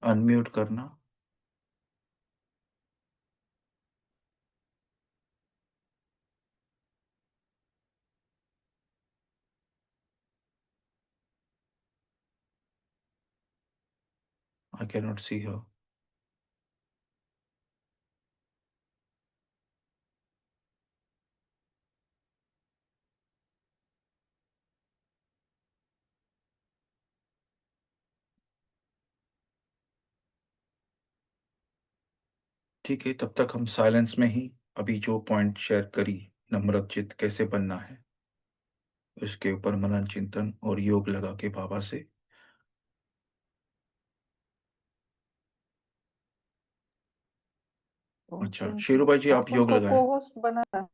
Unmute करना। I can not सी हर। ठीक है, तब तक हम साइलेंस में ही अभी जो पॉइंट शेयर करी, नम्रचित कैसे बनना है, इसके ऊपर मनन चिंतन और योग लगा के बाबा से। अच्छा शेरू भाई जी, आप योग को लगाएं। होस्ट बना।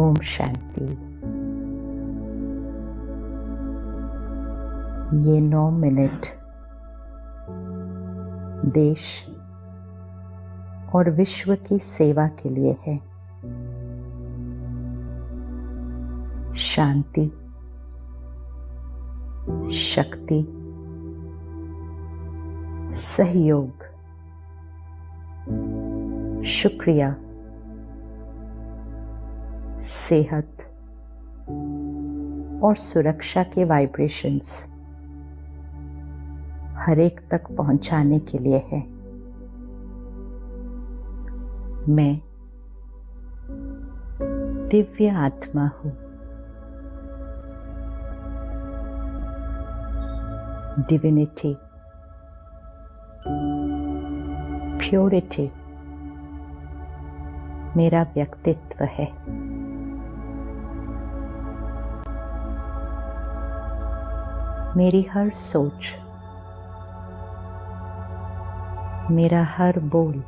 ओम शांति। ये 9 मिनट देश और विश्व की सेवा के लिए है। शांति, शक्ति, सहयोग, शुक्रिया, सेहत और सुरक्षा के वाइब्रेशंस हर एक तक पहुंचाने के लिए है। मैं दिव्य आत्मा हूँ। डिविनिटी, प्योरिटी मेरा व्यक्तित्व है। मेरी हर सोच, मेरा हर बोल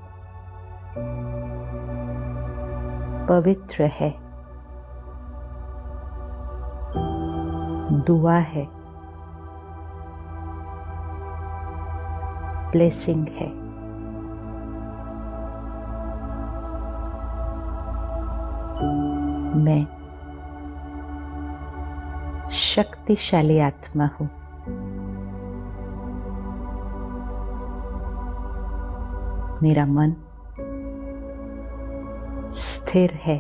पवित्र है, दुआ है, ब्लेसिंग है। मैं शक्तिशाली आत्मा हूँ। मेरा मन स्थिर है,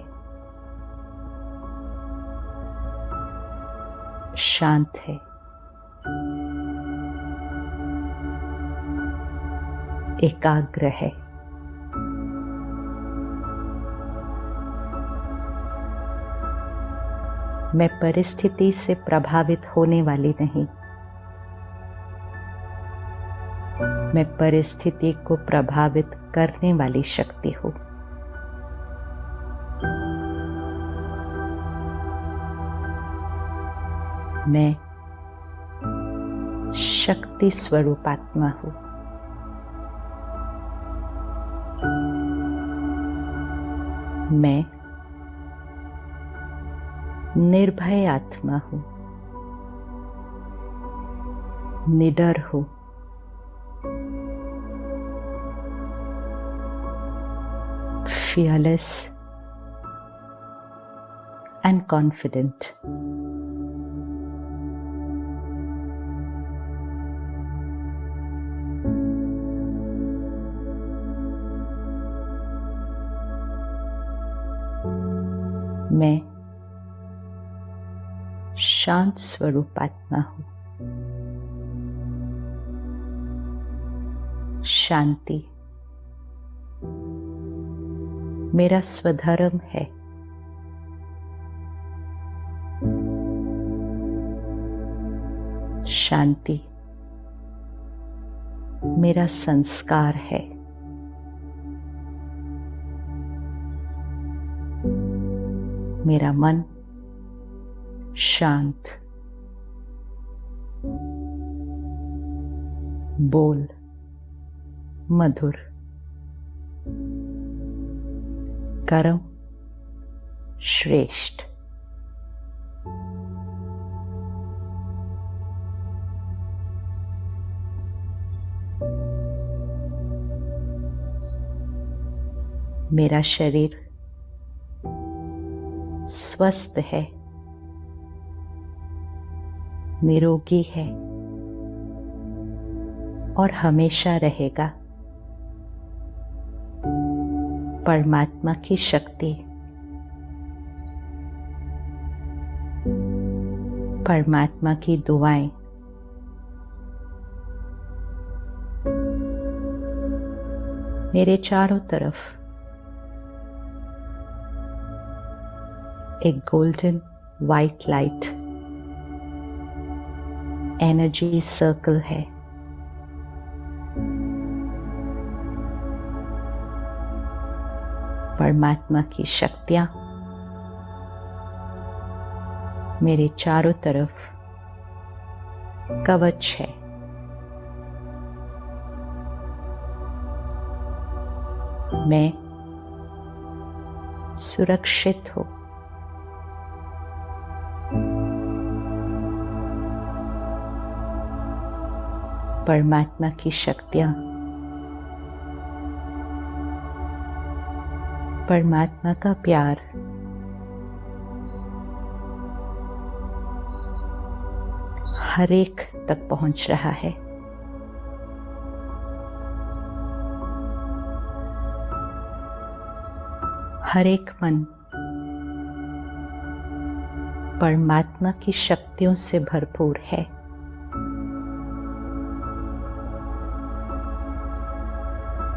शांत है, एकाग्र है। मैं परिस्थिति से प्रभावित होने वाली नहीं। मैं परिस्थिति को प्रभावित करने वाली शक्ति हूँ। मैं शक्ति स्वरूप आत्मा हूँ। मैं निर्भय आत्मा हूँ, निडर हूँ। fearless and confident. मैं शांत स्वरूप आत्मा हूँ। शांति मेरा स्वधर्म है। शांति मेरा संस्कार है। मेरा मन शांत, बोल मधुर, कर्म श्रेष्ठ। मेरा शरीर स्वस्थ है, निरोगी है और हमेशा रहेगा। परमात्मा की शक्ति, परमात्मा की दुआएं मेरे चारों तरफ एक golden white light energy circle है। परमात्मा की शक्तियां मेरे चारों तरफ कवच है। मैं सुरक्षित हूँ। परमात्मा की शक्तियां, परमात्मा का प्यार हर एक तक पहुंच रहा है। हर एक मन परमात्मा की शक्तियों से भरपूर है।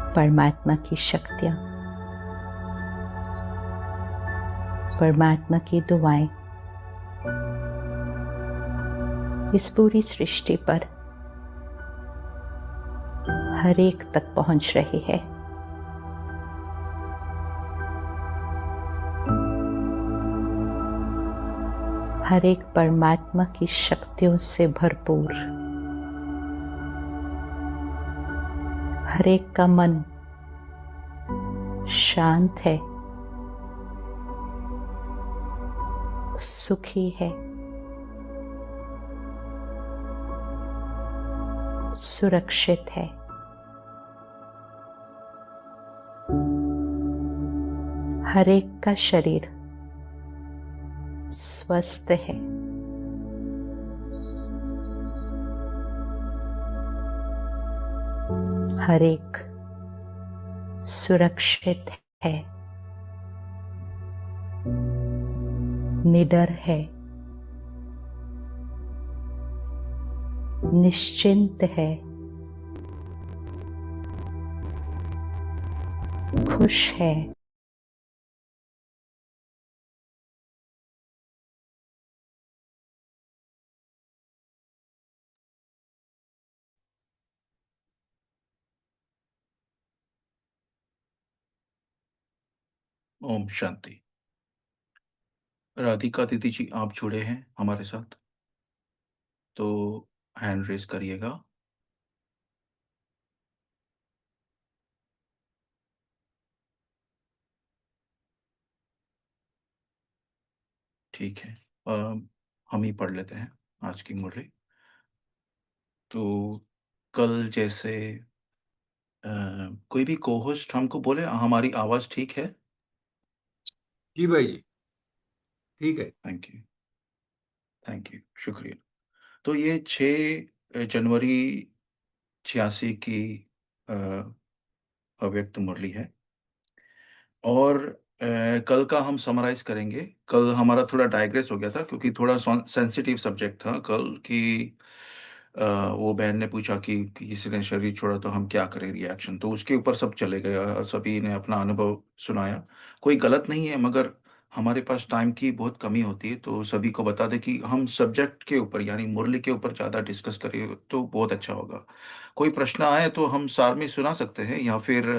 परमात्मा की शक्तियां, परमात्मा की दुआएं इस पूरी सृष्टि पर हर एक तक पहुंच रही है। हर एक परमात्मा की शक्तियों से भरपूर, हर एक का मन शांत है, सुखी है, सुरक्षित है। हर एक का शरीर स्वस्थ है। हर एक सुरक्षित है, निडर है, निश्चिंत है, खुश है। ओम शांति। राधिका दीदी जी, आप जुड़े हैं हमारे साथ, तो हैंड रेज करिएगा। ठीक है। हम ही पढ़ लेते हैं आज की मुरली। तो कल जैसे अ, कोई भी कोहोस्ट हमको बोले हमारी आवाज़ ठीक है। जी भाई जी, ठीक है। थैंक यू, थैंक यू, शुक्रिया। तो ये 6 जनवरी 86 की अ, अव्यक्त मुरली है। और कल का हम समराइज करेंगे। कल हमारा थोड़ा डाइग्रेस हो गया था क्योंकि थोड़ा सेंसिटिव सब्जेक्ट था कल की। वो बहन ने पूछा कि किसी ने शरीर छोड़ा तो हम क्या करें रिएक्शन, तो उसके ऊपर सब चले गए और सभी ने अपना अनुभव सुनाया। कोई गलत नहीं है, मगर हमारे पास टाइम की बहुत कमी होती है, तो सभी को बता दें कि हम सब्जेक्ट के ऊपर यानी मुरली के ऊपर ज़्यादा डिस्कस करें तो बहुत अच्छा होगा। कोई प्रश्न आए तो हम सार में सुना सकते हैं, या फिर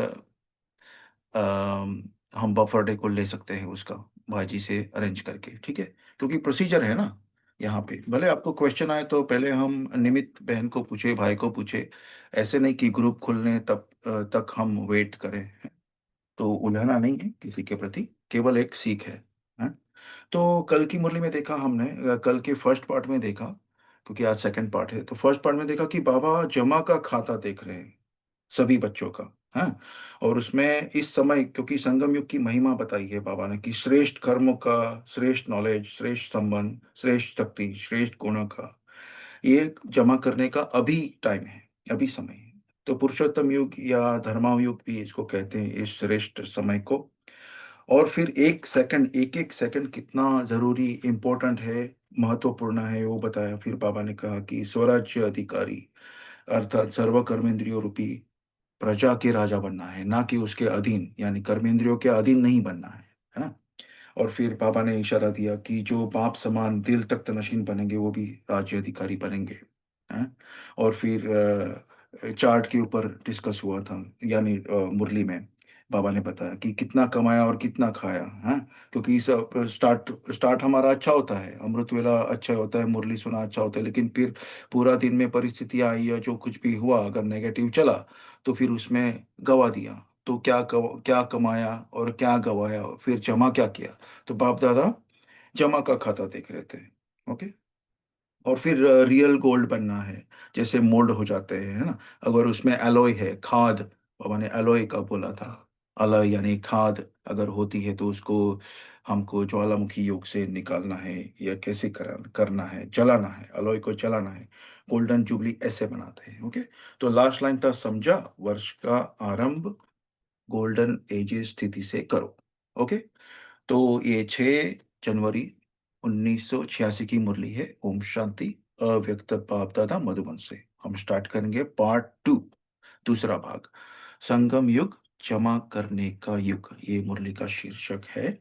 हम बफर डे को ले सकते हैं उसका, भाईजी से अरेंज करके, ठीक है। क्योंकि प्रोसीजर है ना यहाँ पे, भले आपको क्वेश्चन आए तो पहले हम निमित बहन को पूछे, भाई को पूछे, ऐसे नहीं कि ग्रुप खुलने तब तक हम वेट करें। तो उलझना नहीं है किसी के प्रति, केवल एक सीख है? तो कल की मुरली में देखा हमने, कल के फर्स्ट पार्ट में देखा, क्योंकि आज सेकंड पार्ट है, तो फर्स्ट पार्ट में देखा कि बाबा जमा का खाता देख रहे हैं सभी बच्चों का। हाँ, और उसमें इस समय क्योंकि संगम युग की महिमा बताई है बाबा ने कि श्रेष्ठ कर्मों का, श्रेष्ठ नॉलेज, श्रेष्ठ संबंध, श्रेष्ठ शक्ति, श्रेष्ठ गुणों का ये जमा करने का अभी टाइम है, अभी समय है। तो पुरुषोत्तम युग या धर्माव युग भी इसको कहते हैं, इस श्रेष्ठ समय को। और फिर एक एक सेकंड कितना जरूरी इंपॉर्टेंट है, महत्वपूर्ण है, वो बताया। फिर बाबा ने कहा कि स्वराज्य अधिकारी अर्थात सर्व कर्मेंद्रियों रूपी प्रजा के राजा बनना है, ना कि उसके अधीन, यानी कर्मेंद्रियों के अधीन नहीं बनना है ना। और फिर पापा ने इशारा दिया कि जो बाप समान दिल तख्त नशीन बनेंगे वो भी राज्य अधिकारी बनेंगे, हैं? और फिर चार्ट के ऊपर डिस्कस हुआ था, यानी मुरली में बाबा ने बताया कि कितना कमाया और कितना खाया, हैं? क्योंकि सब स्टार्ट स्टार्ट हमारा अच्छा होता है, अमृत वेला अच्छा होता है, मुरली सुना अच्छा होता है, लेकिन फिर पूरा दिन में परिस्थितियां आई या जो कुछ भी हुआ, अगर नेगेटिव चला तो फिर उसमें गवा दिया। तो क्या कमाया और क्या गवाया, फिर जमा क्या किया। तो बाप दादा जमा का खाता देख रहे थे। ओके। और फिर रियल गोल्ड बनना है, जैसे मोल्ड हो जाते हैं, है ना। अगर उसमें एलॉय है, खाद, बाबा ने एलॉय का बोला था। अलॉय यानी खाद अगर होती है तो उसको हमको ज्वालामुखी योग से निकालना है, या कैसे करना है, जलाना है, अलॉय को जलाना है। गोल्डन जुबली ऐसे बनाते हैं। ओके। तो लास्ट लाइन था, समझा, वर्ष का आरंभ गोल्डन एजेस स्थिति से करो। ओके। तो ये 6 जनवरी 1986 की मुरली है। ओम शांति। अव्यक्त बाप दादा मधुबन से हम स्टार्ट करेंगे पार्ट 2, दूसरा भाग, संगम युग जमा करने का युग, ये मुरली का शीर्षक है।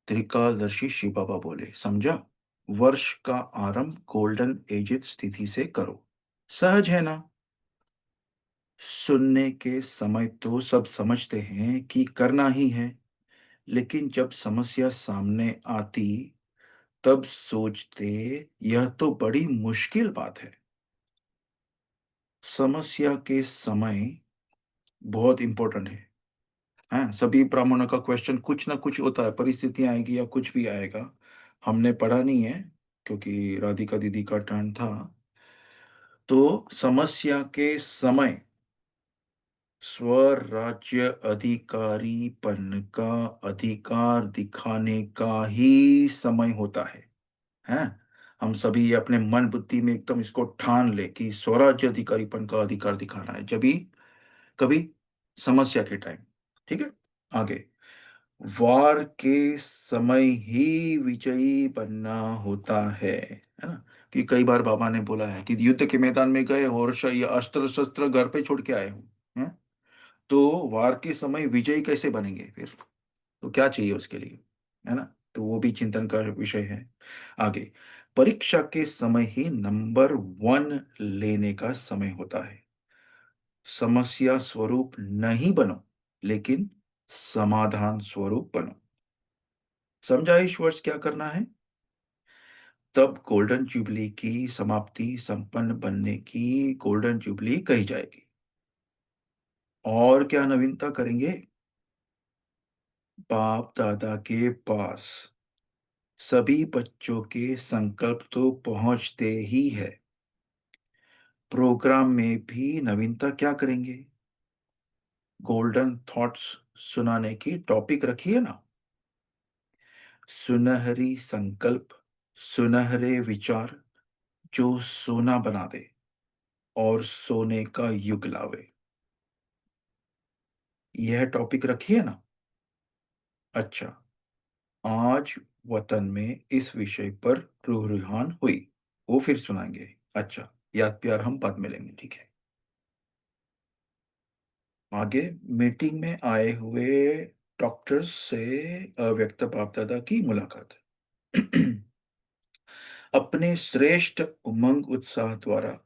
त्रिकालदर्शी शिव बाबा बोले, समझा, वर्ष का आरंभ गोल्डन एजित स्थिति से करो। सहज है ना। सुनने के समय तो सब समझते हैं कि करना ही है, लेकिन जब समस्या सामने आती तब सोचते यह तो बड़ी मुश्किल बात है। समस्या के समय बहुत इंपॉर्टेंट है। हाँ, सभी ब्राह्मणों का क्वेश्चन कुछ ना कुछ होता है, परिस्थितियां आएगी या कुछ भी आएगा। हमने पढ़ा नहीं है क्योंकि राधिका दीदी का टर्न था। तो समस्या के समय स्वराज्य अधिकारीपन का अधिकार दिखाने का ही समय होता है? हम सभी अपने मन बुद्धि में एकदम इसको ठान ले कि स्वराज्य अधिकारीपन का अधिकार दिखाना है, जब भी कभी समस्या के टाइम, ठीक है। आगे, वार के समय ही विजयी बनना होता है ना। कि कई बार बाबा ने बोला है कि युद्ध के मैदान में गए और ये अस्त्र शस्त्र घर पे छोड़ के आए हूं, हैं? तो वार के समय विजयी कैसे बनेंगे फिर, तो क्या चाहिए उसके लिए, है ना। तो वो भी चिंतन का विषय है। आगे, परीक्षा के समय ही नंबर 1 लेने का समय होता है। समस्या स्वरूप नहीं बनो, लेकिन समाधान स्वरूप बनो। समझा इस वर्ष क्या करना है। तब गोल्डन जुबली की समाप्ति संपन्न बनने की गोल्डन जुबली कही जाएगी। और क्या नवीनता करेंगे, बाप दादा के पास सभी बच्चों के संकल्प तो पहुंचते ही है। प्रोग्राम में भी नवीनता क्या करेंगे, गोल्डन थॉट्स सुनाने की टॉपिक रखिए ना। सुनहरी संकल्प, सुनहरे विचार, जो सोना बना दे और सोने का युग लावे, यह टॉपिक रखिए ना। अच्छा, आज वतन में इस विषय पर रूह-रुहान हुई। वो फिर सुनाएँगे। अच्छा, याद प्यार हम बाद में लेंगे, ठीक है। आगे मीटिंग में आए हुए डॉक्टर्स से अव्यक्त बाप-दादा की मुलाकात। अपने श्रेष्ठ उमंग उत्साह द्वारा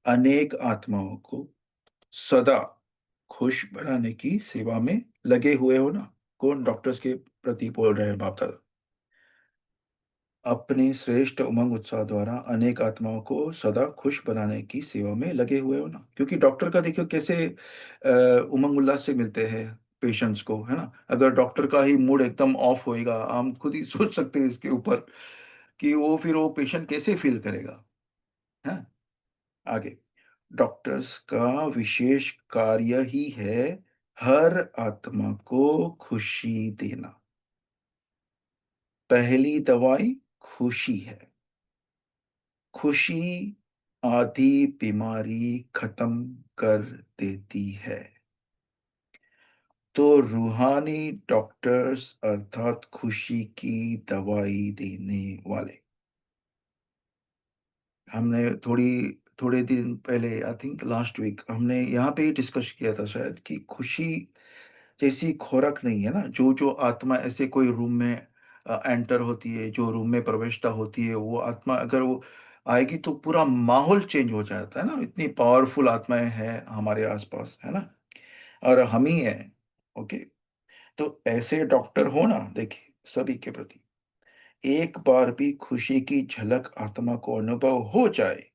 अनेक आत्माओं को सदा खुश बनाने की सेवा में लगे हुए हो ना? कौन डॉक्टर्स के प्रति बोल रहे हैं बाप-दादा? अपने श्रेष्ठ उमंग उत्साह द्वारा अनेक आत्माओं को सदा खुश बनाने की सेवा में लगे हुए हो ना? क्योंकि डॉक्टर का देखिए कैसे उमंग उल्लास से मिलते हैं पेशेंट्स को, है ना? अगर डॉक्टर का ही मूड एकदम ऑफ होएगा, हम खुद ही सोच सकते हैं इसके ऊपर कि वो फिर वो पेशेंट कैसे फ़ील करेगा, हैं? आगे, डॉक्टर्स का विशेष कार्य ही है हर आत्मा को खुशी देना। पहली दवाई खुशी है। खुशी आधी बीमारी खत्म कर देती है। तो रूहानी डॉक्टर्स अर्थात खुशी की दवाई देने वाले। हमने थोड़े दिन पहले आई थिंक लास्ट वीक हमने यहाँ पे ही डिस्कस किया था शायद कि खुशी जैसी खुराक नहीं है ना, जो आत्मा ऐसे कोई रूम में एंटर होती है, जो रूम में प्रविष्टा होती है, वो आत्मा अगर वो आएगी तो पूरा माहौल चेंज हो जाता है ना, इतनी पावरफुल आत्माएँ हैं हमारे आस-पास, है ना? और हम ही हैं, ओके? तो ऐसे डॉक्टर हो ना देखिए सभी के प्रति, एक बार भी खुशी की झलक आत्मा को अनुभव हो जाए,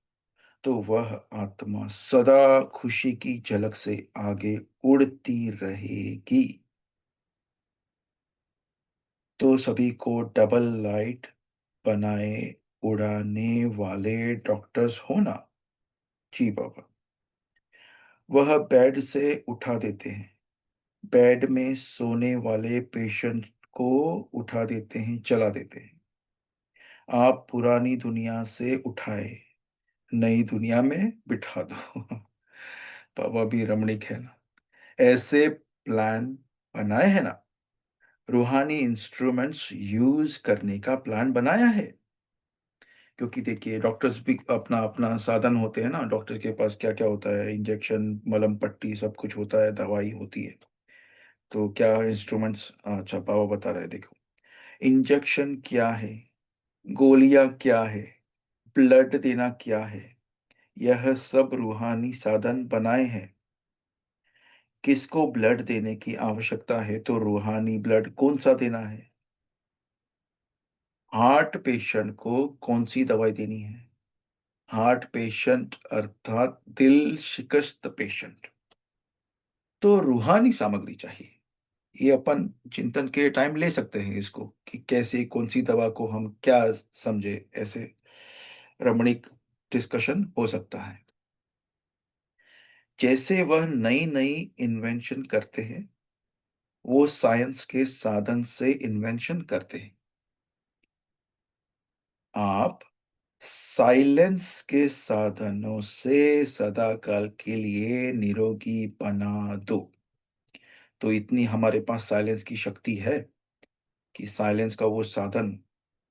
तो वह आत्मा सदा खुशी की झलक से आगे उड़ती रहेगी। तो सभी को डबल लाइट बनाए उड़ाने वाले डॉक्टर्स हो ना? जी बाबा। वह बेड से उठा देते हैं। बेड में सोने वाले पेशेंट को उठा देते हैं, चला देते हैं। आप पुरानी दुनिया से उठाए, नई दुनिया में बिठा दो। बाबा भी रमणीक है ना। ऐसे प्लान बनाए हैं ना? रूहानी इंस्ट्रूमेंट्स यूज़ करने का प्लान बनाया है। क्योंकि देखिए डॉक्टर्स भी अपना-अपना साधन होते हैं ना, डॉक्टर के पास क्या-क्या होता है, इंजेक्शन, मलहम पट्टी सब कुछ होता है, दवाई होती है। तो क्या इंस्ट्रूमेंट्स अच्छा पापा बता रहे हैं देखो। इंजेक्शन क्या है? गोलियाँ क्या है? ब्लड देना क्या है? यह सब रूहानी साधन बनाए हैं। किसको ब्लड देने की आवश्यकता है तो रूहानी ब्लड कौन-सा देना है? हार्ट पेशेंट को कौन-सी दवाई देनी है? हार्ट पेशेंट अर्थात दिल शिकस्त पेशेंट। तो रूहानी सामग्री चाहिए। ये अपन चिंतन के टाइम ले सकते हैं इसको कि कैसे कौन-सी दवा को हम क्या समझे, ऐसे रमणीक डिस्कशन हो सकता है। जैसे वह नई-नई इन्वेंशन करते हैं, वो साइंस के साधन से इन्वेंशन करते हैं। आप साइलेंस के साधनों से सदा काल के लिए निरोगी बना दो। तो इतनी हमारे पास साइलेंस की शक्ति है कि साइलेंस का वो साधन,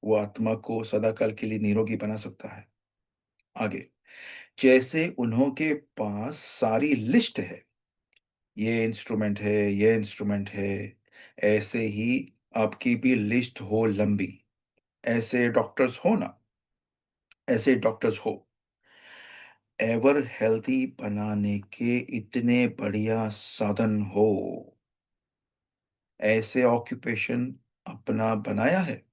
वो आत्मा को सदा काल के लिए निरोगी बना सकता है। आगे, जैसे उन्हों के पास सारी लिस्ट है, ये इंस्ट्रूमेंट है, ये इंस्ट्रूमेंट है, ऐसे ही आपकी भी लिस्ट हो लंबी। ऐसे डॉक्टर्स हो ना, ऐसे डॉक्टर्स हो। एवर हेल्दी बनाने के इतने बढ़िया साधन हो, ऐसे ऑक्यूपेशन अपना बनाया है।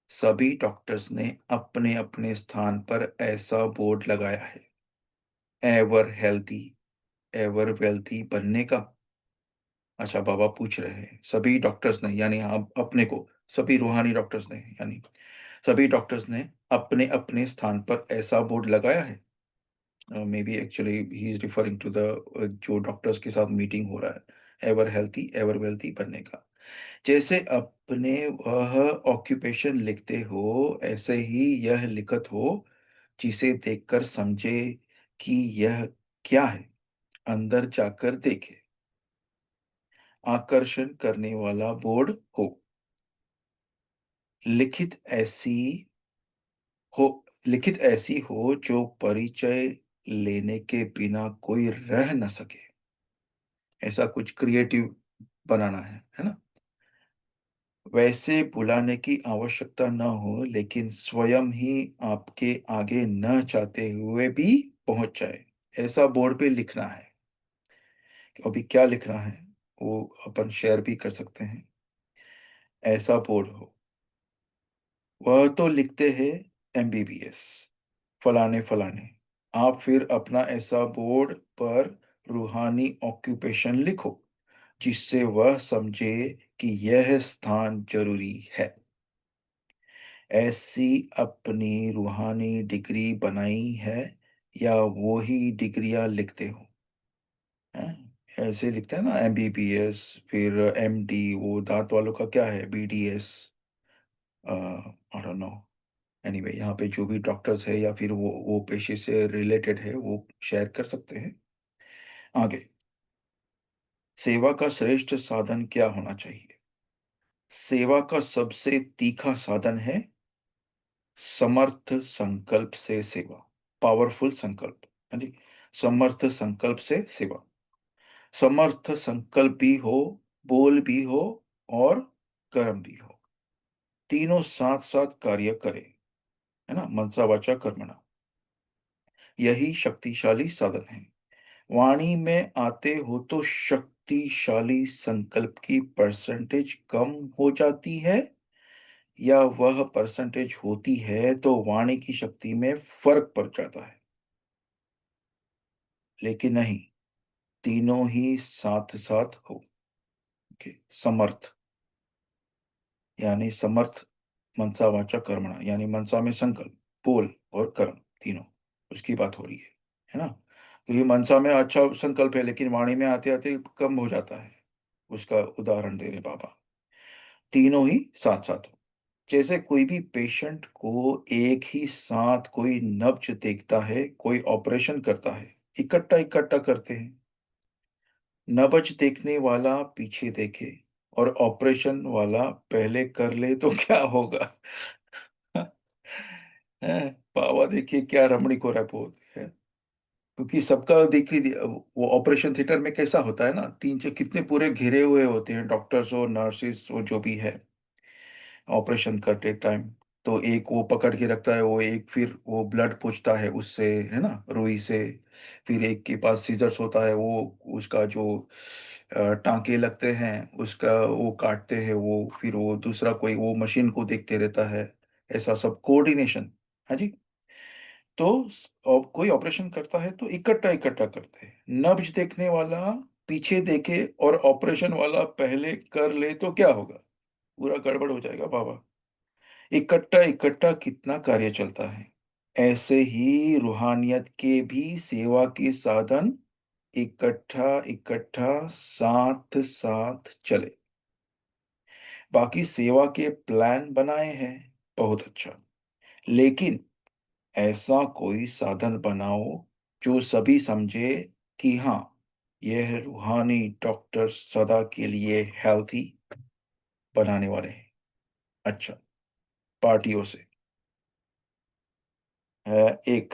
सभी डॉक्टर्स ने अपने-अपने स्थान पर ऐसा बोर्ड लगाया है। एवर हेल्दी, एवर वेल्थी बनने का। अच्छा बाबा पूछ रहे हैं, सभी डॉक्टर्स ने यानी आप अपने को, सभी रूहानी डॉक्टर्स ने यानी सभी डॉक्टर्स ने अपने-अपने स्थान पर ऐसा बोर्ड लगाया है। Maybe actually he is referring to the जो डॉक्टर्स के साथ मीटिंग हो रहा है, एवर हेल्थी, एवर वेल्थी बनने का। जैसे अपने वह ऑक्यूपेशन लिखते हो, ऐसे ही यह लिखत हो, जिसे देखकर समझे कि यह क्या है, अंदर जाकर देखे। आकर्षण करने वाला बोर्ड हो। लिखित ऐसी हो लिखित ऐसी हो जो परिचय लेने के बिना कोई रह न सके। ऐसा कुछ क्रिएटिव बनाना है ना? वैसे बुलाने की आवश्यकता न हो, लेकिन स्वयं ही आपके आगे न चाहते हुए भी पहुंच जाए। ऐसा बोर्ड पे लिखना है। अभी क्या लिखना है वो अपन शेयर भी कर सकते हैं। ऐसा बोर्ड हो। वह तो लिखते हैं एमबीबीएस फलाने फलाने। आप फिर अपना ऐसा बोर्ड पर रूहानी ऑक्यूपेशन लिखो, जिससे वह समझे कि यह स्थान जरूरी है। ऐसी अपनी रूहानी डिग्री बनाई है, या वो ही डिग्रियां लिखते हो? हैं? ऐसे लिखते हैं ना एमबीबीएस, फिर एमडी, वो दांत वालों का क्या है, BDS, I don't know. Anyway, यहाँ पे जो भी डॉक्टर्स है या फिर वो पेशे से रिलेटेड है वो शेयर कर सकते हैं। आगे, सेवा का श्रेष्ठ साधन क्या होना चाहिए? सेवा का सबसे तीखा साधन है समर्थ संकल्प से सेवा। पावरफुल संकल्प। हाँ जी। समर्थ संकल्प से सेवा। समर्थ संकल्प भी हो, बोल भी हो, और कर्म भी हो। तीनों साथ साथ कार्य करें, है ना? मनसा वाचा कर्मणा। यही शक्तिशाली साधन है। वाणी में आते हो तो शक्तिशाली संकल्प की परसेंटेज कम हो जाती है, या वह परसेंटेज होती है तो वाणी की शक्ति में फर्क पड़ जाता है? लेकिन नहीं, तीनों ही साथ साथ हो। ओके। समर्थ यानी समर्थ, मनसा वाचा कर्मणा, यानी मनसा में संकल्प, बोल और कर्म, तीनों, उसकी बात हो रही है ना? क्योंकि मनसा में अच्छा संकल्प है, लेकिन वाणी में आते आते कम हो जाता है। उसका उदाहरण दे रहे बाबा। तीनों ही साथ साथ हो। जैसे कोई भी पेशेंट को एक ही साथ कोई नब्ज देखता है, कोई ऑपरेशन करता है, इकट्ठा इकट्ठा करते हैं। नब्ज देखने वाला पीछे देखे और ऑपरेशन वाला पहले कर ले तो क्या होगा? हैं? बाबा देखिए क्या रमणीक हो रहा है बहुत है। क्योंकि सबका देखिए वो ऑपरेशन थिएटर में कैसा होता है ना, तीन से कितने पूरे घिरे हुए होते हैं, डॉक्टर्स हो, नर्सिस हो, जो भी है ऑपरेशन करते टाइम। तो एक वो पकड़ के रखता है, वो एक फिर वो ब्लड पूछता है उससे, है ना, रुई से। फिर एक के पास सीजर्स होता है, वो उसका जो टांके लगते हैं उसका वो काटते हैं, वो फिर वो दूसरा कोई वो मशीन को देखते रहता है। ऐसा सब कोऑर्डिनेशन। हाँ जी। तो कोई ऑपरेशन करता है तो इकट्ठा इकट्ठा करते हैं। नब्ज देखने वाला पीछे देखे और ऑपरेशन वाला पहले कर ले तो क्या होगा? पूरा गड़बड़ हो जाएगा बाबा। इकट्ठा इकट्ठा कितना कार्य चलता है। ऐसे ही रूहानियत के भी सेवा के साधन इकट्ठा इकट्ठा साथ साथ चले। बाकी सेवा के प्लान बनाए हैं, बहुत अच्छा। लेकिन ऐसा कोई साधन बनाओ जो सभी समझे कि हाँ, यह रूहानी डॉक्टर सदा के लिए हेल्थी बनाने वाले हैं। अच्छा, पार्टियों से एक,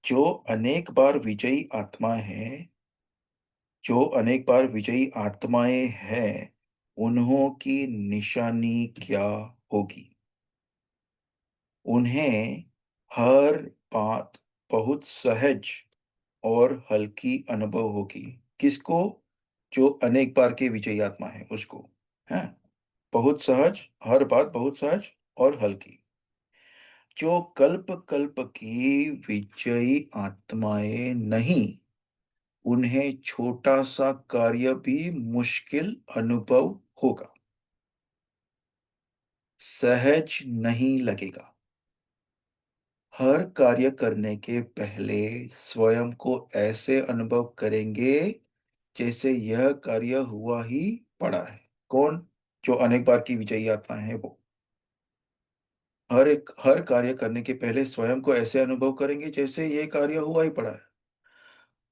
जो अनेक बार विजयी आत्माएं हैं, जो अनेक बार विजयी आत्माएं हैं, उन्हों की निशानी क्या होगी? उन्हें हर बात बहुत सहज और हल्की अनुभव होगी। किसको? जो अनेक बार के विजयी आत्मा है उसको। है। बहुत सहज, हर बात बहुत सहज और हल्की। जो कल्प कल्प की विजयी आत्माएं नहीं, उन्हें छोटा सा कार्य भी मुश्किल अनुभव होगा, सहज नहीं लगेगा। हर कार्य करने के पहले स्वयं को ऐसे अनुभव करेंगे जैसे यह कार्य हुआ ही पड़ा है। कौन? जो अनेक बार की विजयी आत्मा है वो। हर कार्य करने के पहले स्वयं को ऐसे अनुभव करेंगे जैसे ये कार्य हुआ ही पड़ा है।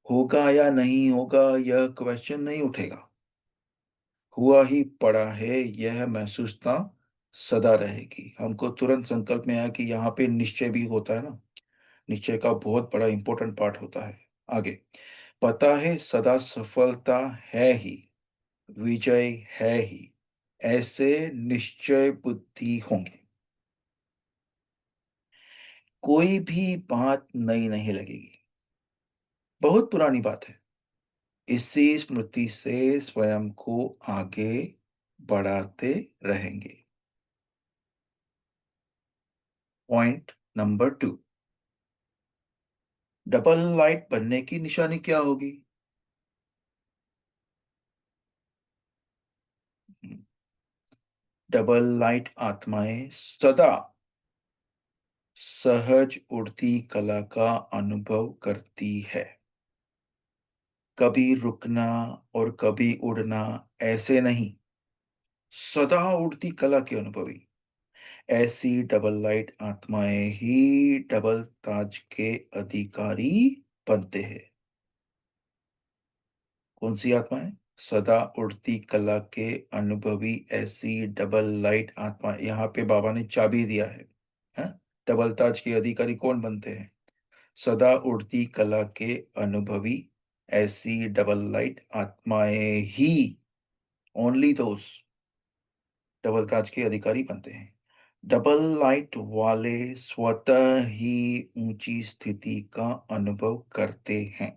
होगा या नहीं होगा यह क्वेश्चन नहीं उठेगा। हुआ ही पड़ा है, यह महसूसता सदा रहेगी। हमको तुरंत संकल्प में आया कि यहाँ पे निश्चय भी होता है ना, निश्चय का बहुत बड़ा इंपॉर्टेंट पार्ट होता है। आगे, पता है सदा सफलता है ही, विजय है ही, ऐसे निश्चय बुद्धि होंगे, कोई भी बात नई नहीं लगेगी। बहुत पुरानी बात है। इसी स्मृति से स्वयं को आगे बढ़ाते रहेंगे। पॉइंट नंबर 2, डबल लाइट बनने की निशानी क्या होगी? डबल लाइट आत्माएं सदा सहज उड़ती कला का अनुभव करती है। कभी रुकना और कभी उड़ना ऐसे नहीं, सदा उड़ती कला के अनुभवी। ऐसी डबल लाइट आत्माएं ही डबल ताज के अधिकारी बनते हैं। कौन सी आत्माएं? सदा उड़ती कला के अनुभवी, ऐसी डबल लाइट आत्मा। यहाँ पे बाबा ने चाबी दिया है? डबल ताज के अधिकारी कौन बनते हैं? सदा उड़ती कला के अनुभवी, ऐसी डबल लाइट आत्माएं ही, ओनली दोस्त डबल ताज के अधिकारी बनते हैं। डबल लाइट वाले स्वतः ही ऊंची स्थिति का अनुभव करते हैं।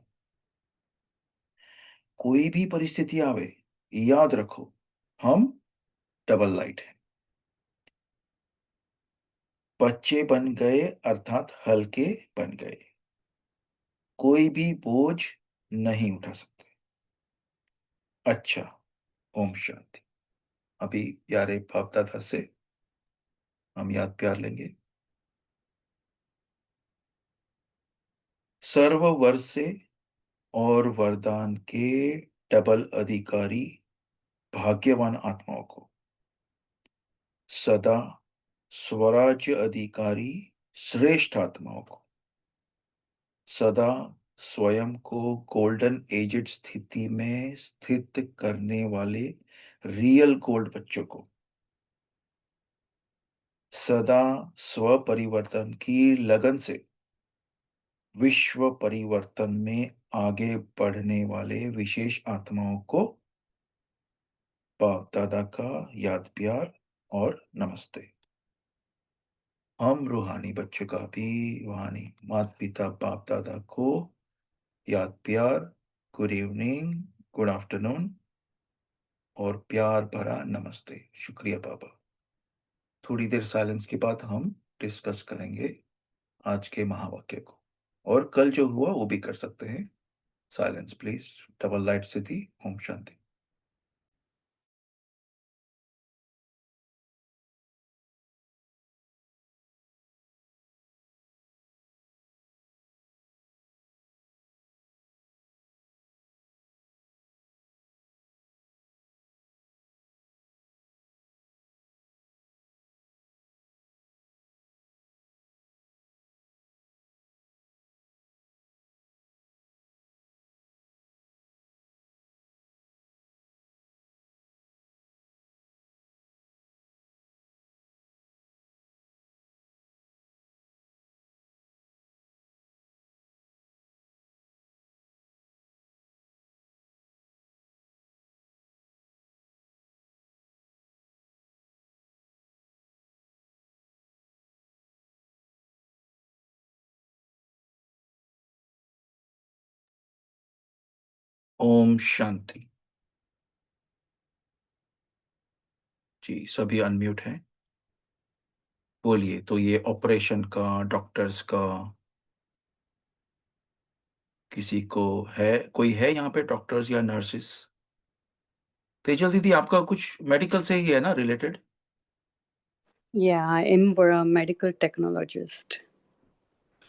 कोई भी परिस्थिति आवे, याद रखो, हम डबल लाइट हैं। बच्चे बन गए अर्थात हल्के बन गए, कोई भी बोझ नहीं उठा सकते। अच्छा, ओम शांति। अभी प्यारे बाप दादा से हम याद प्यार लेंगे। सर्व वर से और वरदान के डबल अधिकारी भाग्यवान आत्माओं को, सदा स्वराज्य अधिकारी श्रेष्ठ आत्माओं को, सदा स्वयं को गोल्डन एजेड स्थिति में स्थित करने वाले रियल गोल्ड बच्चों को, सदा स्व परिवर्तन की लगन से विश्व परिवर्तन में आगे बढ़ने वाले विशेष आत्माओं को बाप दादा का याद प्यार और नमस्ते। हम रूहानी बच्चों का भी रूहानी माता पिता बाप दादा को याद प्यार, गुड इवनिंग, गुड आफ्टरनून और प्यार भरा नमस्ते। शुक्रिया बाबा। थोड़ी देर साइलेंस के बाद हम डिस्कस करेंगे आज के महावाक्य को, और कल जो हुआ वो भी कर सकते हैं। Silence please. डबल लाइट से थी। ओम शांति। ओम शांति। जी, सभी अनम्यूट हैं। बोलिए। तो ये ऑपरेशन का, डॉक्टर्स का, किसी को है? कोई है यहाँ पे डॉक्टर्स या नर्सेस? तेजल दीदी, आपका कुछ मेडिकल से ही है ना related? Yeah, I am a medical technologist.